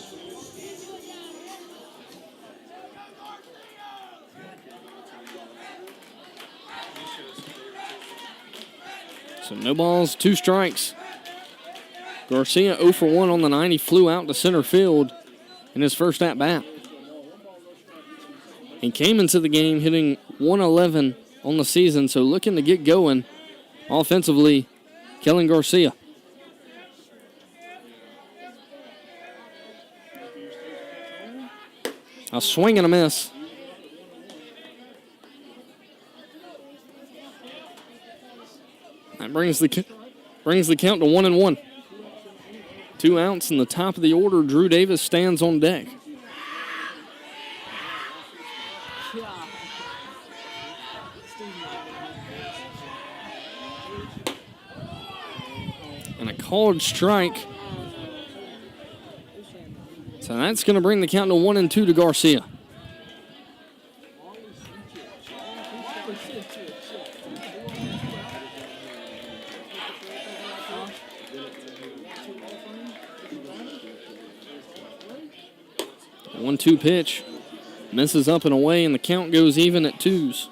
So no balls, 2 strikes. Garcia 0 for 1 on the night. He flew out to center field in his first at-bat. He came into the game hitting 111 on the season, so looking to get going offensively, Kellen Garcia. A swing and a miss. That brings the count to 1-1. 2 outs in the top of the order. Drew Davis stands on deck. And a called strike. So that's going to bring the count to 1-2 to Garcia. One-two pitch Misses up and away, and the count goes even at 2s.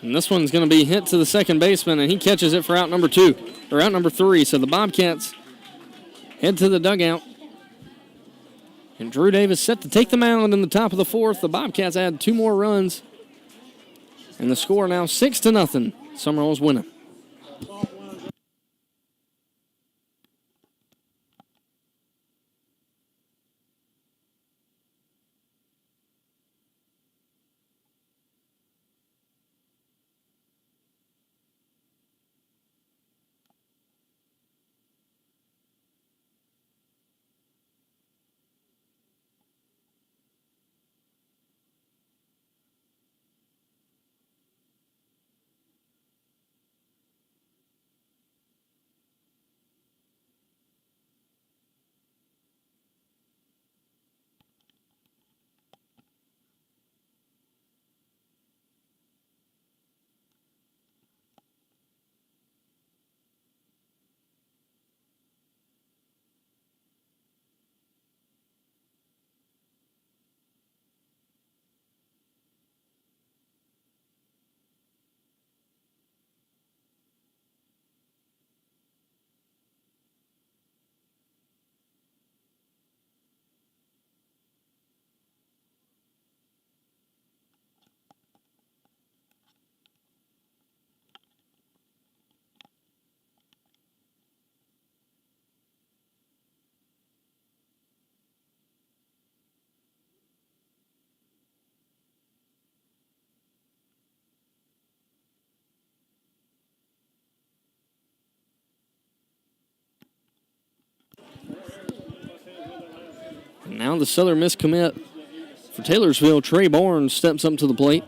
And this one's going to be hit to the second baseman, and he catches it for out number 3. So the Bobcats head to the dugout. And Drew Davis set to take the mound in the top of the 4th. The Bobcats add 2 more runs. And the score now 6-0. Sumrall's winning. And now the Southern Miss commit for Taylorsville, Trey Barnes, steps up to the plate.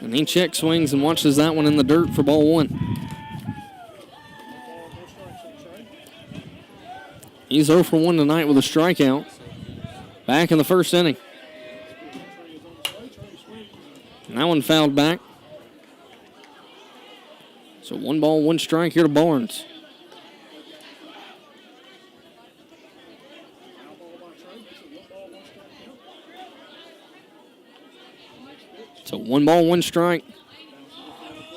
And he check swings and watches that one in the dirt for ball 1. He's 0 for 1 tonight with a strikeout. Back in the first inning. And that one fouled back. So 1 ball, 1 strike here to Barnes. So 1 ball, 1 strike.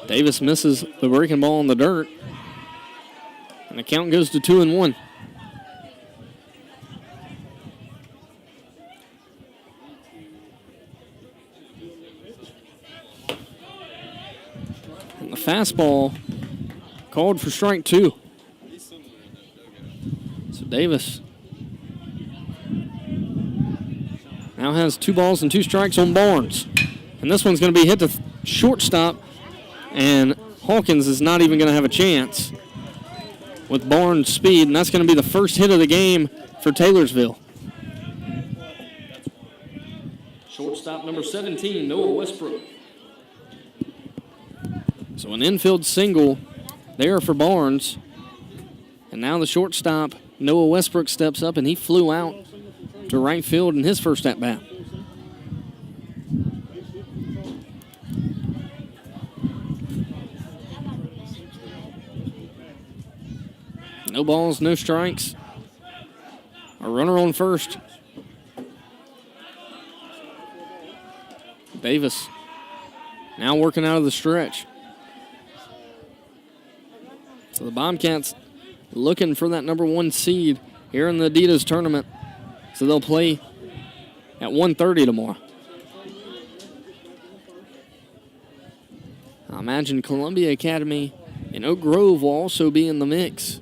Davis misses the breaking ball in the dirt. And the count goes to 2-1. And the fastball called for strike 2. So Davis now has 2 balls and 2 strikes on Barnes. And this one's going to be hit to shortstop, and Hawkins is not even going to have a chance with Barnes' speed, and that's going to be the first hit of the game for Taylorsville. Shortstop number 17, Noah Westbrook. So an infield single there for Barnes, and now the shortstop, Noah Westbrook, steps up, and he flew out to right field in his first at-bat. No balls, no strikes. A runner on first. Davis now working out of the stretch. So the Bobcats looking for that number 1 seed here in the Adidas tournament. So they'll play at 1:30 tomorrow. I imagine Columbia Academy and Oak Grove will also be in the mix.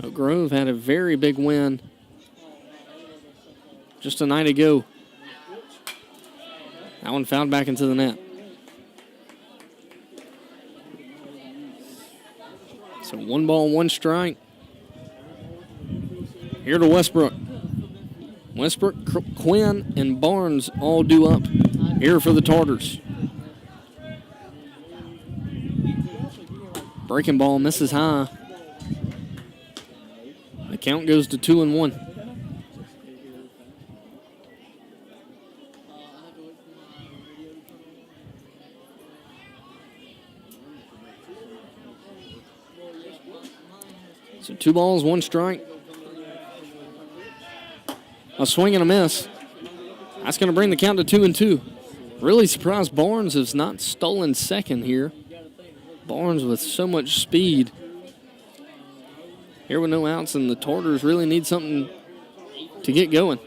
Oak Grove had a very big win just a night ago. That one fouled back into the net. So 1 ball, 1 strike. Here to Westbrook. Westbrook, Quinn, and Barnes all due up here for the Tartars. Breaking ball misses high. The count goes to 2-1. So 2 balls, 1 strike. A swing and a miss. That's going to bring the count to 2-2. Really surprised Barnes has not stolen second here. Barnes with so much speed. Here with no outs, and the Tartars really need something to get going.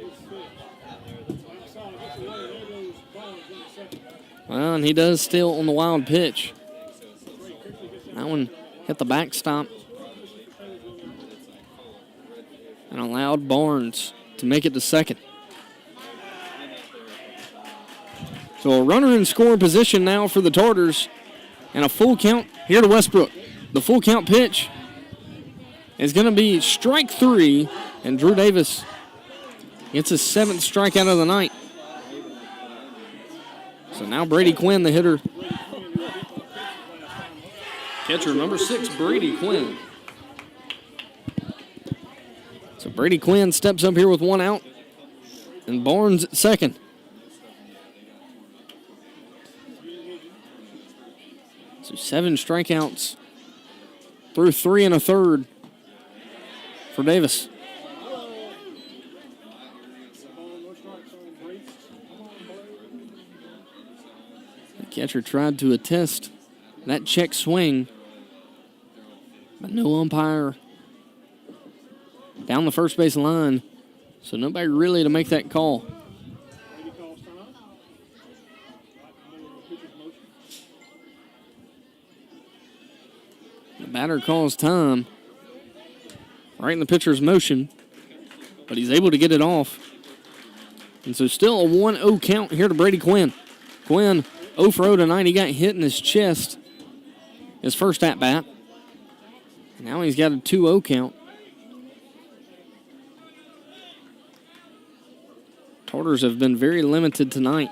Well, and he does steal on the wild pitch. That one hit the backstop and allowed Barnes to make it to second. So a runner in scoring position now for the Tartars, and a full count here to Westbrook. The full count pitch is going to be strike 3, and Drew Davis gets his 7th strikeout of the night. So now Brady Quinn, the hitter. Catcher number 6, Brady Quinn. So Brady Quinn steps up here with 1 out, and Barnes at second. So 7 strikeouts through 3 1/3 for Davis. The catcher tried to attest that check swing, but no umpire down the first base line, so nobody really to make that call. The batter calls time right in the pitcher's motion, but he's able to get it off. And so still a 1-0 count here to Brady Quinn. Quinn 0 for 0 tonight. He got hit in his chest his first at-bat. Now he's got a 2-0 count. Tartars have been very limited tonight.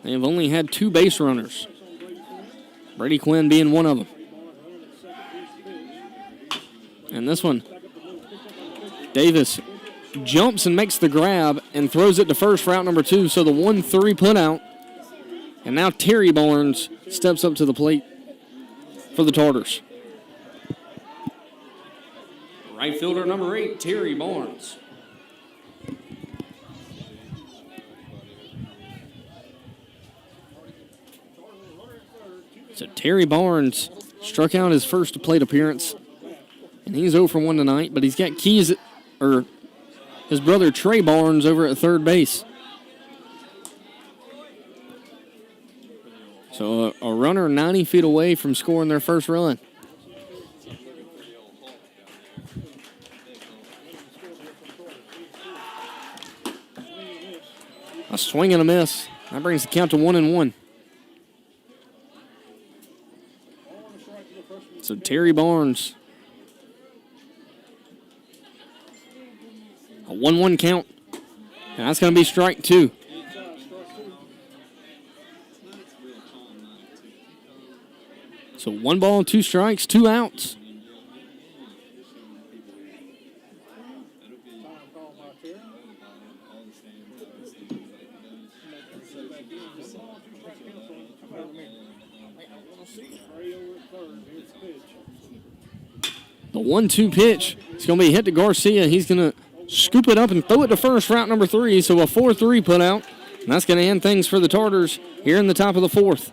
They have only had 2 base runners, Brady Quinn being one of them. And this one, Davis jumps and makes the grab and throws it to first for out number 2. So the 1-3 put out. And now Terry Barnes steps up to the plate for the Tartars. Right fielder number 8, Terry Barnes. So Terry Barnes struck out his first plate appearance, and he's 0 for 1 tonight, but he's got keys, or his brother Trey Barnes over at third base. So a runner 90 feet away from scoring their first run. A swing and a miss. That brings the count to 1-1. So Terry Barnes. A 1-1 count. And that's going to be strike 2. So 1 ball, 2 strikes, 2 outs. The 1-2 pitch. It's going to be hit to Garcia. He's going to scoop it up and throw it to first for out number 3. So a 4-3 put out. And that's going to end things for the Tartars here in the top of the 4th.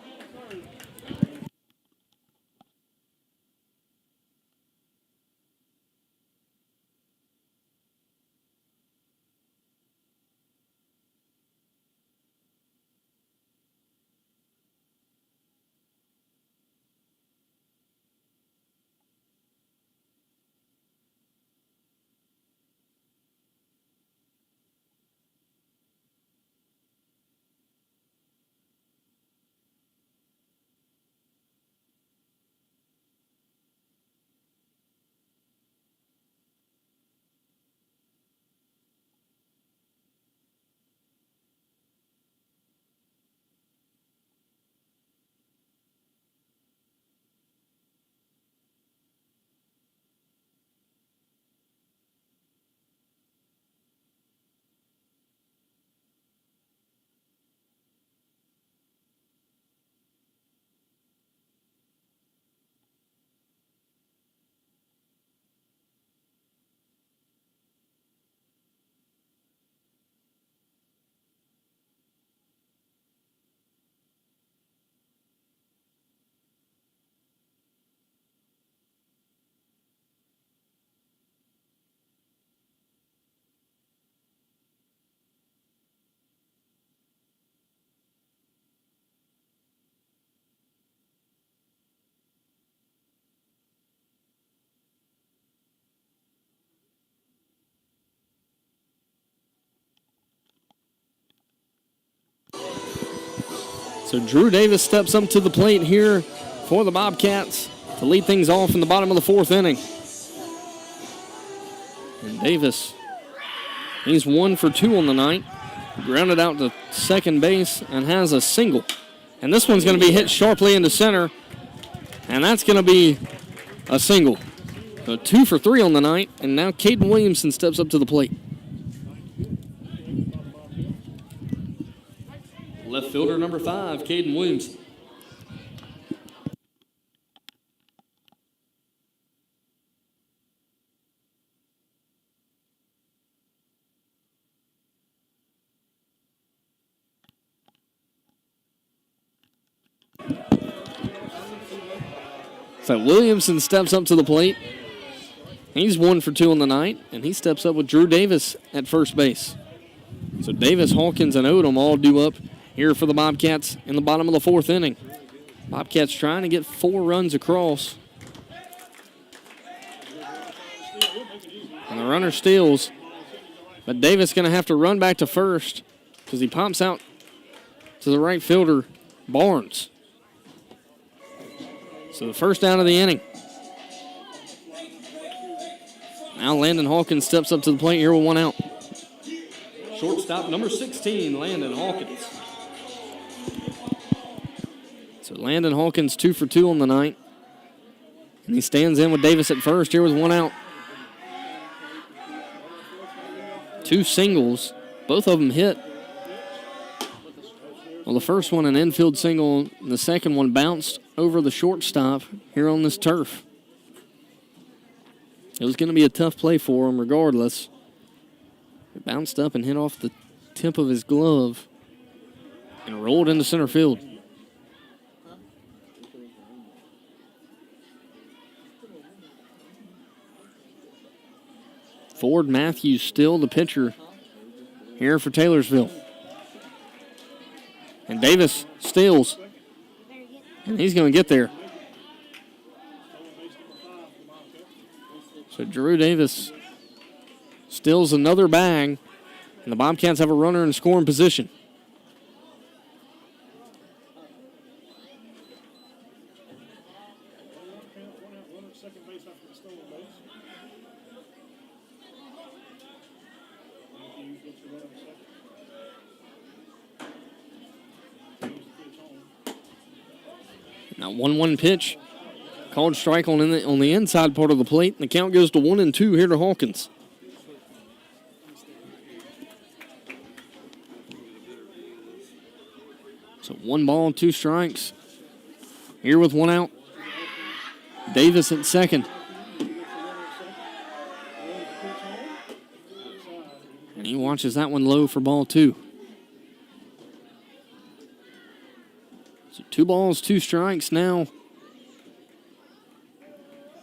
So Drew Davis steps up to the plate here for the Bobcats to lead things off in the bottom of the fourth inning. And Davis, he's 1 for 2 on the night. Grounded out to second base and has a single. And this one's going to be hit sharply into center. And that's going to be a single. So 2 for 3 on the night. And now Caden Williamson steps up to the plate. Left fielder number 5, Caden Williamson. So Williamson steps up to the plate. He's 1 for 2 on the night, and he steps up with Drew Davis at first base. So Davis, Hawkins, and Odom all due up here for the Bobcats in the bottom of the fourth inning. Bobcats trying to get 4 runs across. And the runner steals, but Davis going to have to run back to first because he pops out to the right fielder, Barnes. So the first out of the inning. Now Landon Hawkins steps up to the plate here with 1 out. Shortstop number 16, Landon Hawkins. So Landon Hawkins 2 for 2 on the night. And he stands in with Davis at first here with 1 out. 2 singles, both of them hit. Well, the first one an infield single, and the second one bounced over the shortstop here on this turf. It was going to be a tough play for him regardless. It bounced up and hit off the tip of his glove and rolled into center field. Ford Matthews still the pitcher here for Taylorsville. And Davis steals. And he's going to get there. So Drew Davis steals another bag. And the Bobcats have a runner in scoring position. Now 1-1 pitch. Called strike on the inside part of the plate. And the count goes to 1-2 here to Hawkins. So 1 ball, 2 strikes. Here with 1 out. Davis at second. And he watches that one low for ball 2. So 2 balls, 2 strikes now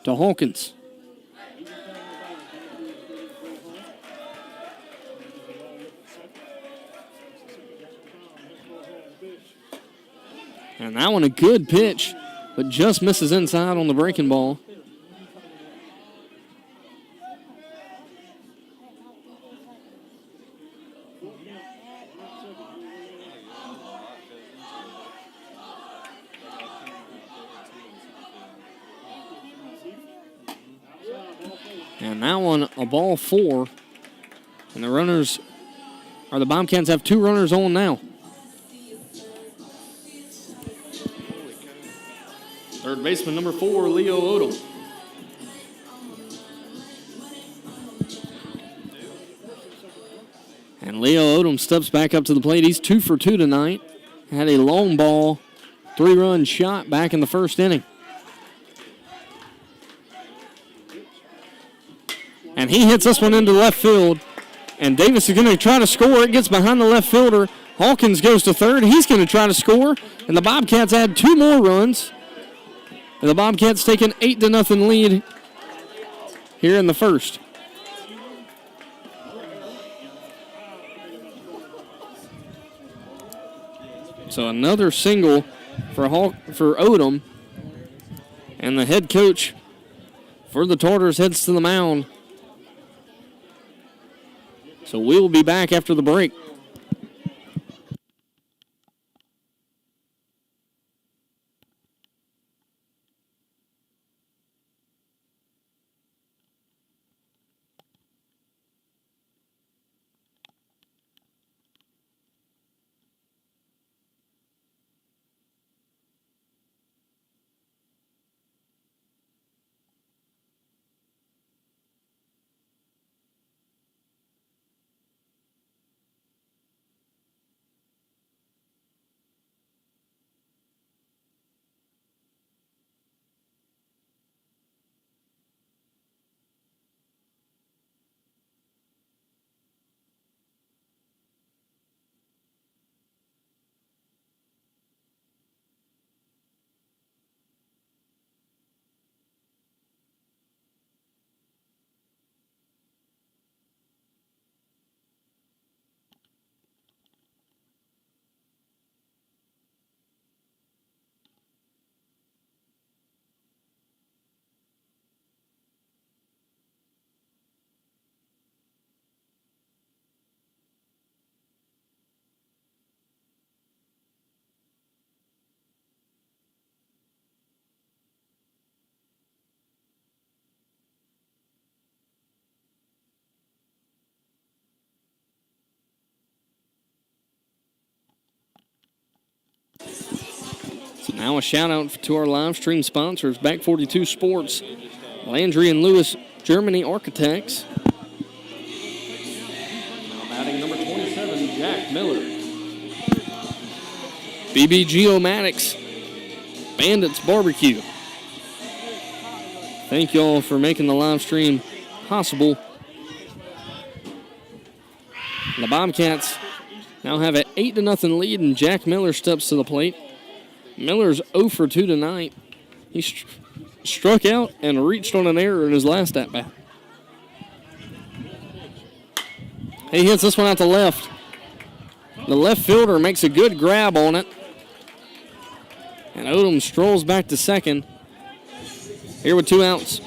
to Hawkins. And that one a good pitch, but just misses inside on the breaking ball. And that one a ball 4. And the runners, or the Bobcats have 2 runners on now. Third baseman number 4, Leo Odom. And Leo Odom steps back up to the plate. He's 2 for 2 tonight. Had a long ball, 3-run shot back in the first inning. And he hits this one into left field. And Davis is going to try to score. It gets behind the left fielder. Hawkins goes to third. He's going to try to score. And the Bobcats add 2 more runs. And the Bobcats take an 8-0 lead here in the first. So another single for Odom. And the head coach for the Tartars heads to the mound. So we will be back after the break. Now a shout out to our live stream sponsors, Back 42 Sports, Landry and Lewis Germany Architects. Now batting number 27, Jack Miller. BBG-O-Matics, Bandits Barbecue. Thank you all for making the live stream possible. The Bobcats now have an 8-0 lead, and Jack Miller steps to the plate. Miller's 0 for 2 tonight. He struck out and reached on an error in his last at-bat. He hits this one out to left. The left fielder makes a good grab on it. And Odom strolls back to second. Here with 2 outs.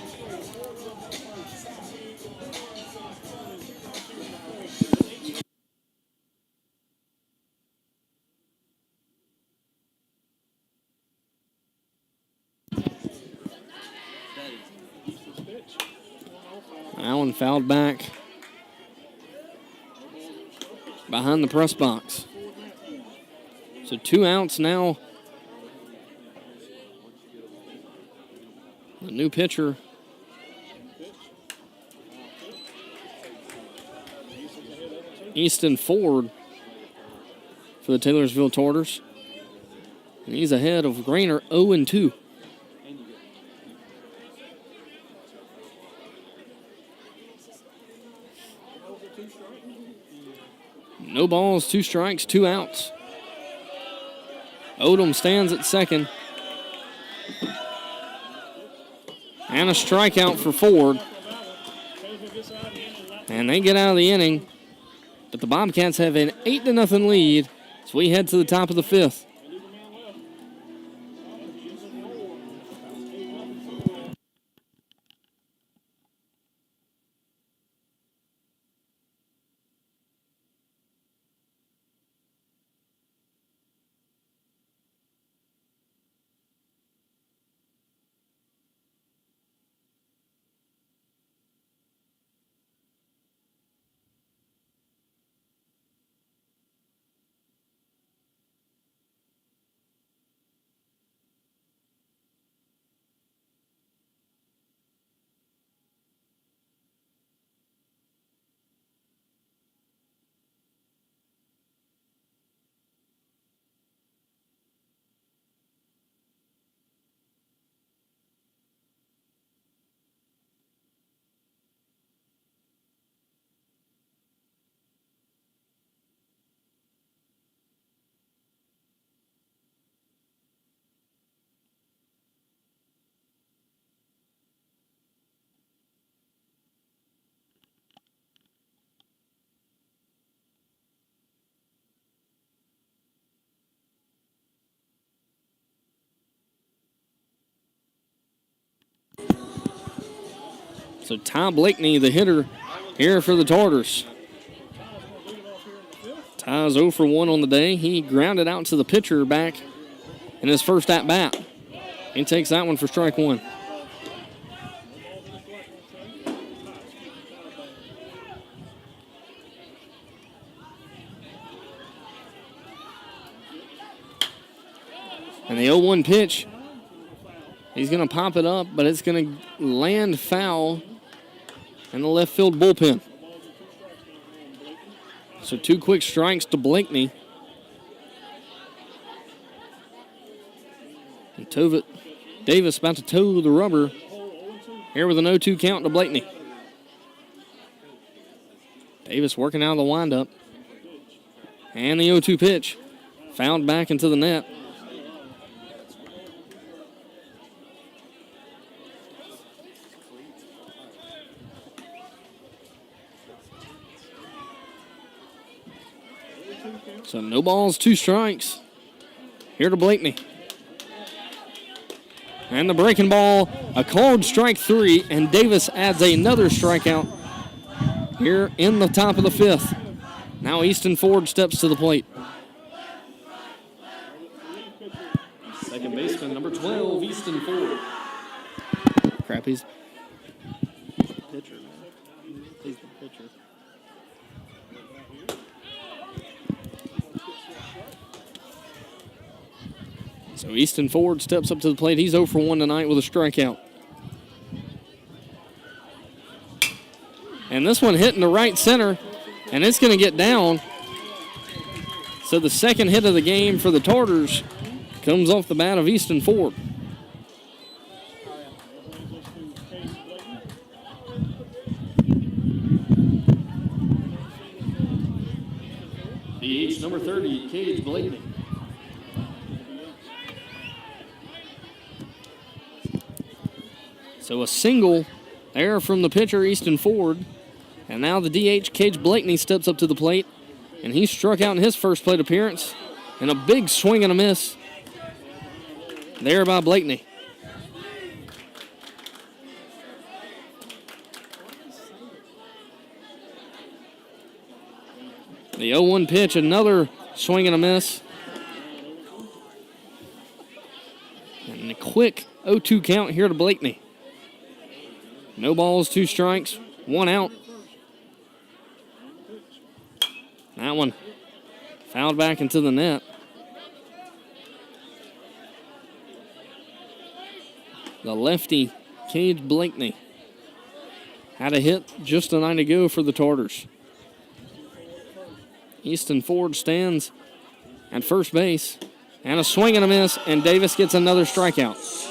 Allen fouled back behind the press box. So 2 outs now. The new pitcher. Easton Ford for the Taylorsville Torters. And he's ahead of Grainer 0-2. No balls, 2 strikes, 2 outs. Odom stands at second. And a strikeout for Ford. And they get out of the inning. But the Bobcats have an 8-0 lead as we head to the top of the 5th. So Ty Blakeney, the hitter, here for the Tartars. Ty's 0 for 1 on the day. He grounded out to the pitcher back in his first at-bat. He takes that one for strike 1. And the 0-1 pitch, he's going to pop it up, but it's going to land foul in the left field bullpen. So 2 quick strikes to Blakeney. And Davis about to toe the rubber. Here with an 0-2 count to Blakeney. Davis working out of the windup. And the 0-2 pitch. Fouled back into the net. So no balls, 2 strikes. Here to Blakeney. And the breaking ball, a called strike 3, and Davis adds another strikeout here in the top of the 5th. Now Easton Ford steps to the plate. Second baseman, number 12, Easton Ford. Crap, he's pitcher, man. He's the pitcher. So Easton Ford steps up to the plate. He's 0 for 1 tonight with a strikeout. And this one hitting the right center, and it's going to get down. So the second hit of the game for the Tartars comes off the bat of Easton Ford. DH number 30, Cage Blakeney. So a single there from the pitcher, Easton Ford. And now the DH, Cage Blakeney, steps up to the plate. And he struck out in his first plate appearance. And a big swing and a miss there by Blakeney. The 0-1 pitch, another swing and a miss. And a quick 0-2 count here to Blakeney. No balls, 2 strikes, 1 out. That one fouled back into the net. The lefty, Cage Blakeney, had a hit just a night ago for the Tartars. Easton Ford stands at first base. And a swing and a miss, and Davis gets another strikeout.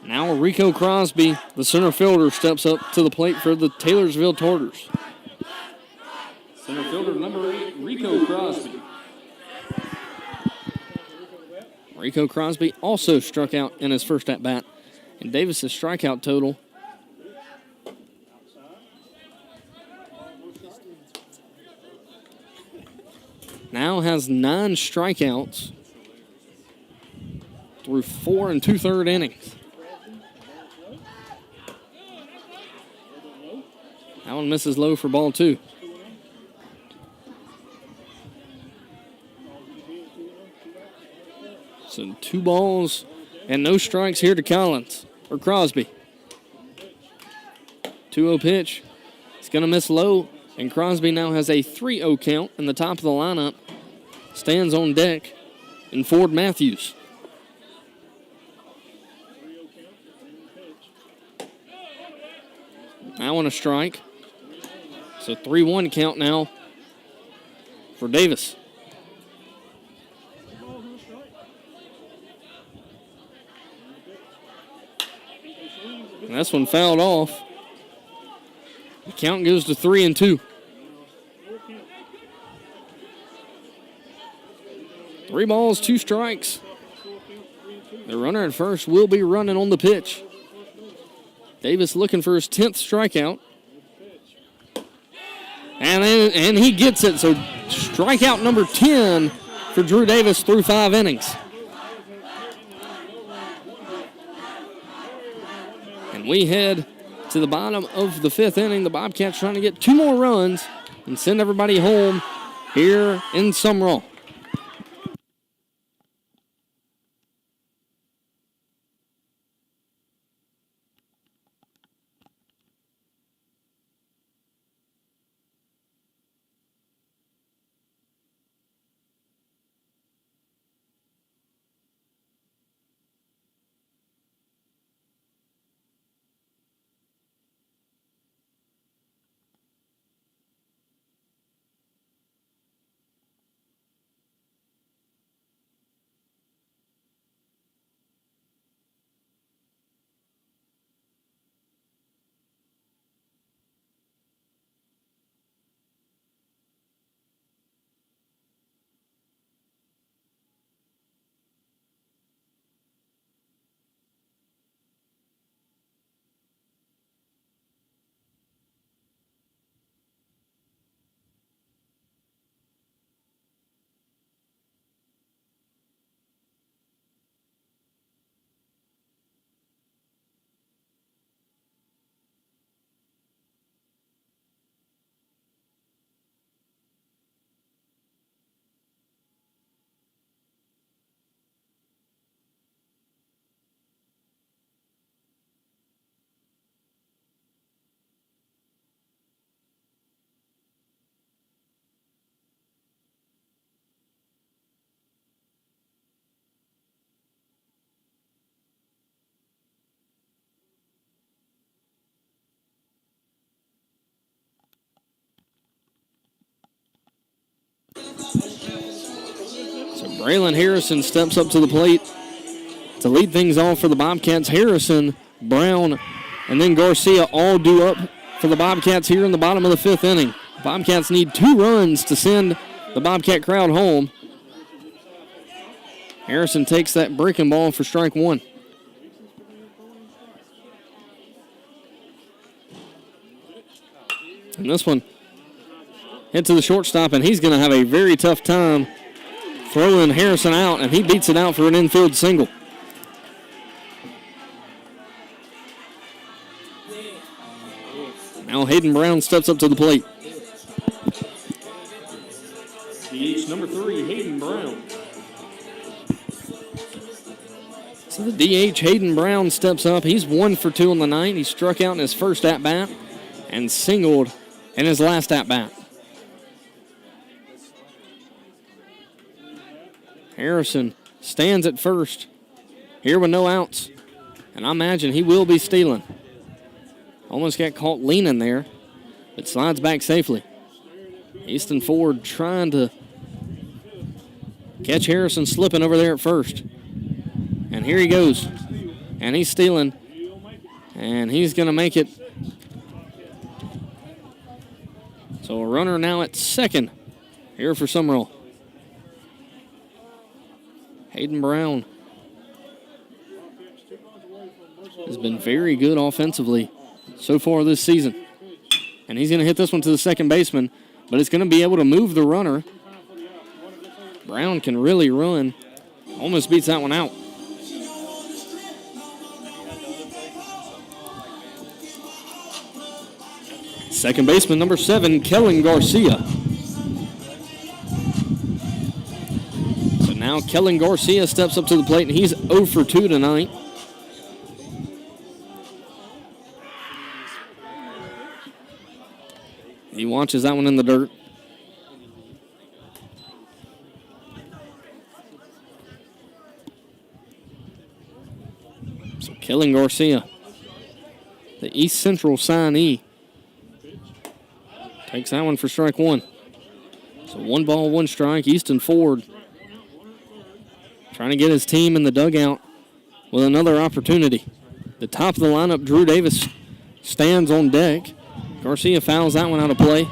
Now Rico Crosby, the center fielder, steps up to the plate for the Taylorsville Tartars. Center fielder number 8, Rico Crosby. Rico Crosby also struck out in his first at-bat. And Davis's strikeout total now has 9 strikeouts through 4 2/3 innings. That one misses low for ball 2. So 2 balls and no strikes here to Collins, or Crosby. 2-0 pitch. It's going to miss low, and Crosby now has a 3-0 count in the top of the lineup. Stands on deck in Ford Matthews. Now on a strike. So 3-1 count now for Davis. And this one fouled off. The count goes to 3-2. 3 balls, 2 strikes. The runner at first will be running on the pitch. Davis looking for his 10th strikeout. And he gets it. So strikeout number 10 for Drew Davis through 5 innings. And we head to the bottom of the 5th inning. The Bobcats trying to get 2 more runs and send everybody home here in Sumrall. Braylon Harrison steps up to the plate to lead things off for the Bobcats. Harrison, Brown, and then Garcia all due up for the Bobcats here in the bottom of the 5th inning. Bobcats need 2 runs to send the Bobcat crowd home. Harrison takes that breaking ball for strike 1. And this one hit to the shortstop, and he's going to have a very tough time throwing Harrison out, and he beats it out for an infield single. Now Hayden Brown steps up to the plate. DH number 3, Hayden Brown. So the DH, Hayden Brown, steps up. He's 1 for 2 on the night. He struck out in his first at-bat and singled in his last at-bat. Harrison stands at first here with no outs, and I imagine he will be stealing. Almost got caught leaning there, but slides back safely. Easton Ford trying to catch Harrison slipping over there at first. And here he goes. And he's stealing. And he's going to make it. So a runner now at second here for Sumrall. Hayden Brown has been very good offensively so far this season. And he's going to hit this one to the second baseman, but it's going to be able to move the runner. Brown can really run. Almost beats that one out. Second baseman, number 7, Kellen Garcia. So now Kellen Garcia steps up to the plate, and he's 0 for 2 tonight. He watches that one in the dirt. So Kellen Garcia, the East Central signee, takes that one for strike 1. So 1 ball, 1 strike. Easton Ford trying to get his team in the dugout with another opportunity. The top of the lineup, Drew Davis, stands on deck. Garcia fouls that one out of play.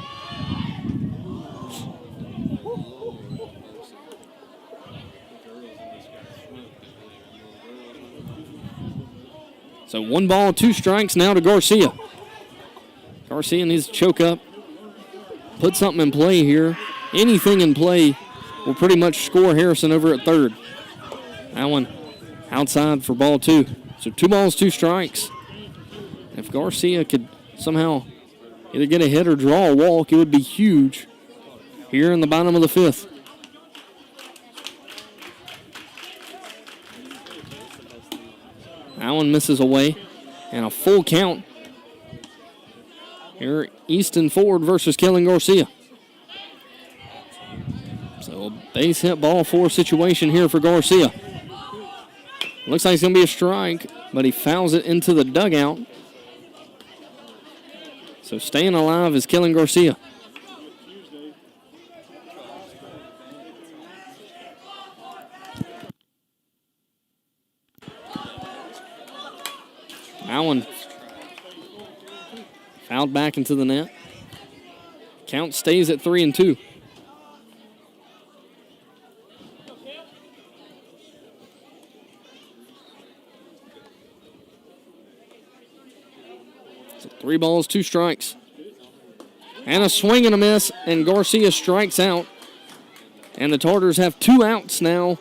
So 1 ball, 2 strikes now to Garcia. Garcia needs to choke up, put something in play here. Anything in play will pretty much score Harrison over at third. That one outside for ball 2. So 2 balls, 2 strikes. If Garcia could somehow either get a hit or draw a walk, it would be huge here in the bottom of the 5th. That one misses away, and a full count here, Easton Ford versus Kellen Garcia. So a base hit ball 4 situation here for Garcia. Looks like it's going to be a strike, but he fouls it into the dugout. So staying alive is Kellen Garcia. That one fouled back into the net. Count stays at 3-2. So 3 balls, 2 strikes. And a swing and a miss, and Garcia strikes out. And the Tartars have 2 outs now.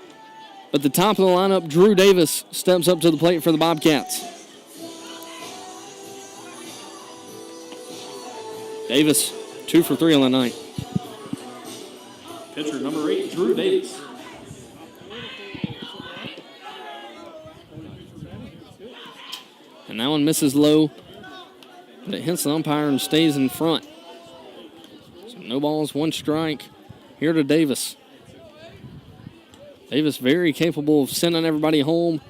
But the top of the lineup, Drew Davis, steps up to the plate for the Bobcats. Davis, 2 for 3 on the night. Pitcher number 8, Drew Davis. And that one misses low, but it hits the umpire and stays in front. So no balls, 1 strike here to Davis. Davis very capable of sending everybody home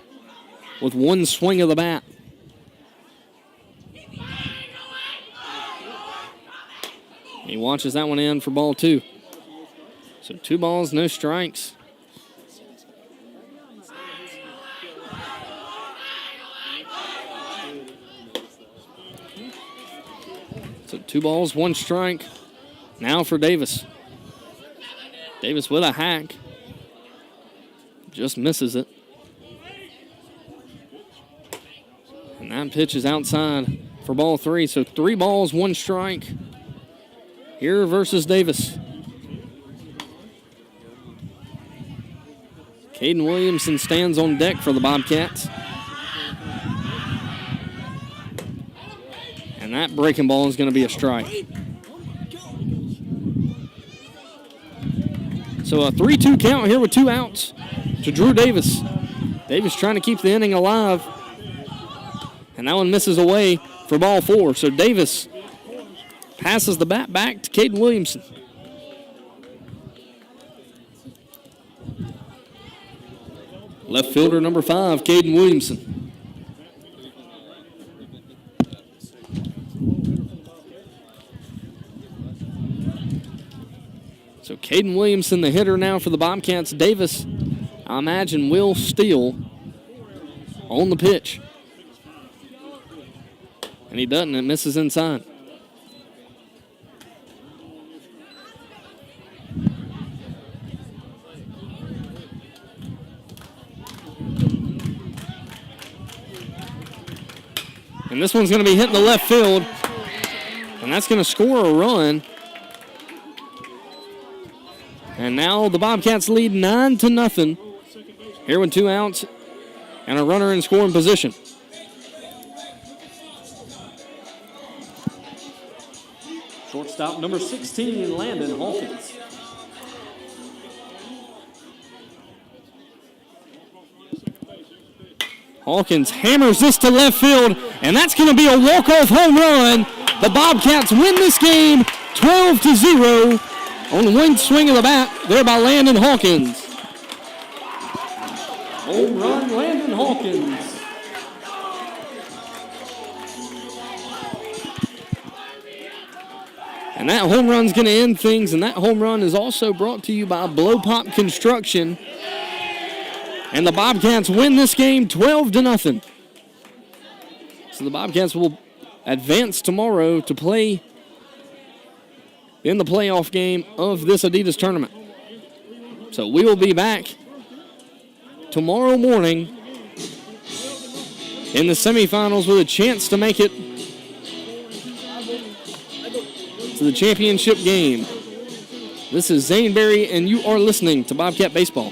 with 1 swing of the bat. He watches that one in for ball 2. So 2 balls, no strikes. 2 balls, 1 strike. Now for Davis. Davis with a hack. Just misses it. And that pitch is outside for ball 3. So 3 balls, 1 strike here versus Davis. Caden Williamson stands on deck for the Bobcats. And that breaking ball is going to be a strike. So a 3-2 count here with 2 outs to Drew Davis. Davis trying to keep the inning alive. And that one misses away for ball 4. So Davis passes the bat back to Caden Williamson. Left fielder number 5, Caden Williamson. So Caden Williamson, the hitter now for the Bobcats. Davis, I imagine, will steal on the pitch. And he doesn't. It misses inside. And this one's going to be hitting the left field. And that's going to score a run. And now the Bobcats lead 9-0. Here with 2 outs and a runner in scoring position. Shortstop number 16, Landon Hawkins. Hawkins hammers this to left field, and that's going to be a walk-off home run. The Bobcats win this game 12-0 on the wing swing of the bat there by Landon Hawkins. Home run, Landon Hawkins. And that home run's going to end things, and that home run is also brought to you by Blow Pop Construction. And the Bobcats win this game 12-0. So the Bobcats will advance tomorrow to play in the playoff game of this Adidas tournament. So we will be back tomorrow morning in the semifinals with a chance to make it to the championship game. This is Zane Berry, and you are listening to Bobcat Baseball.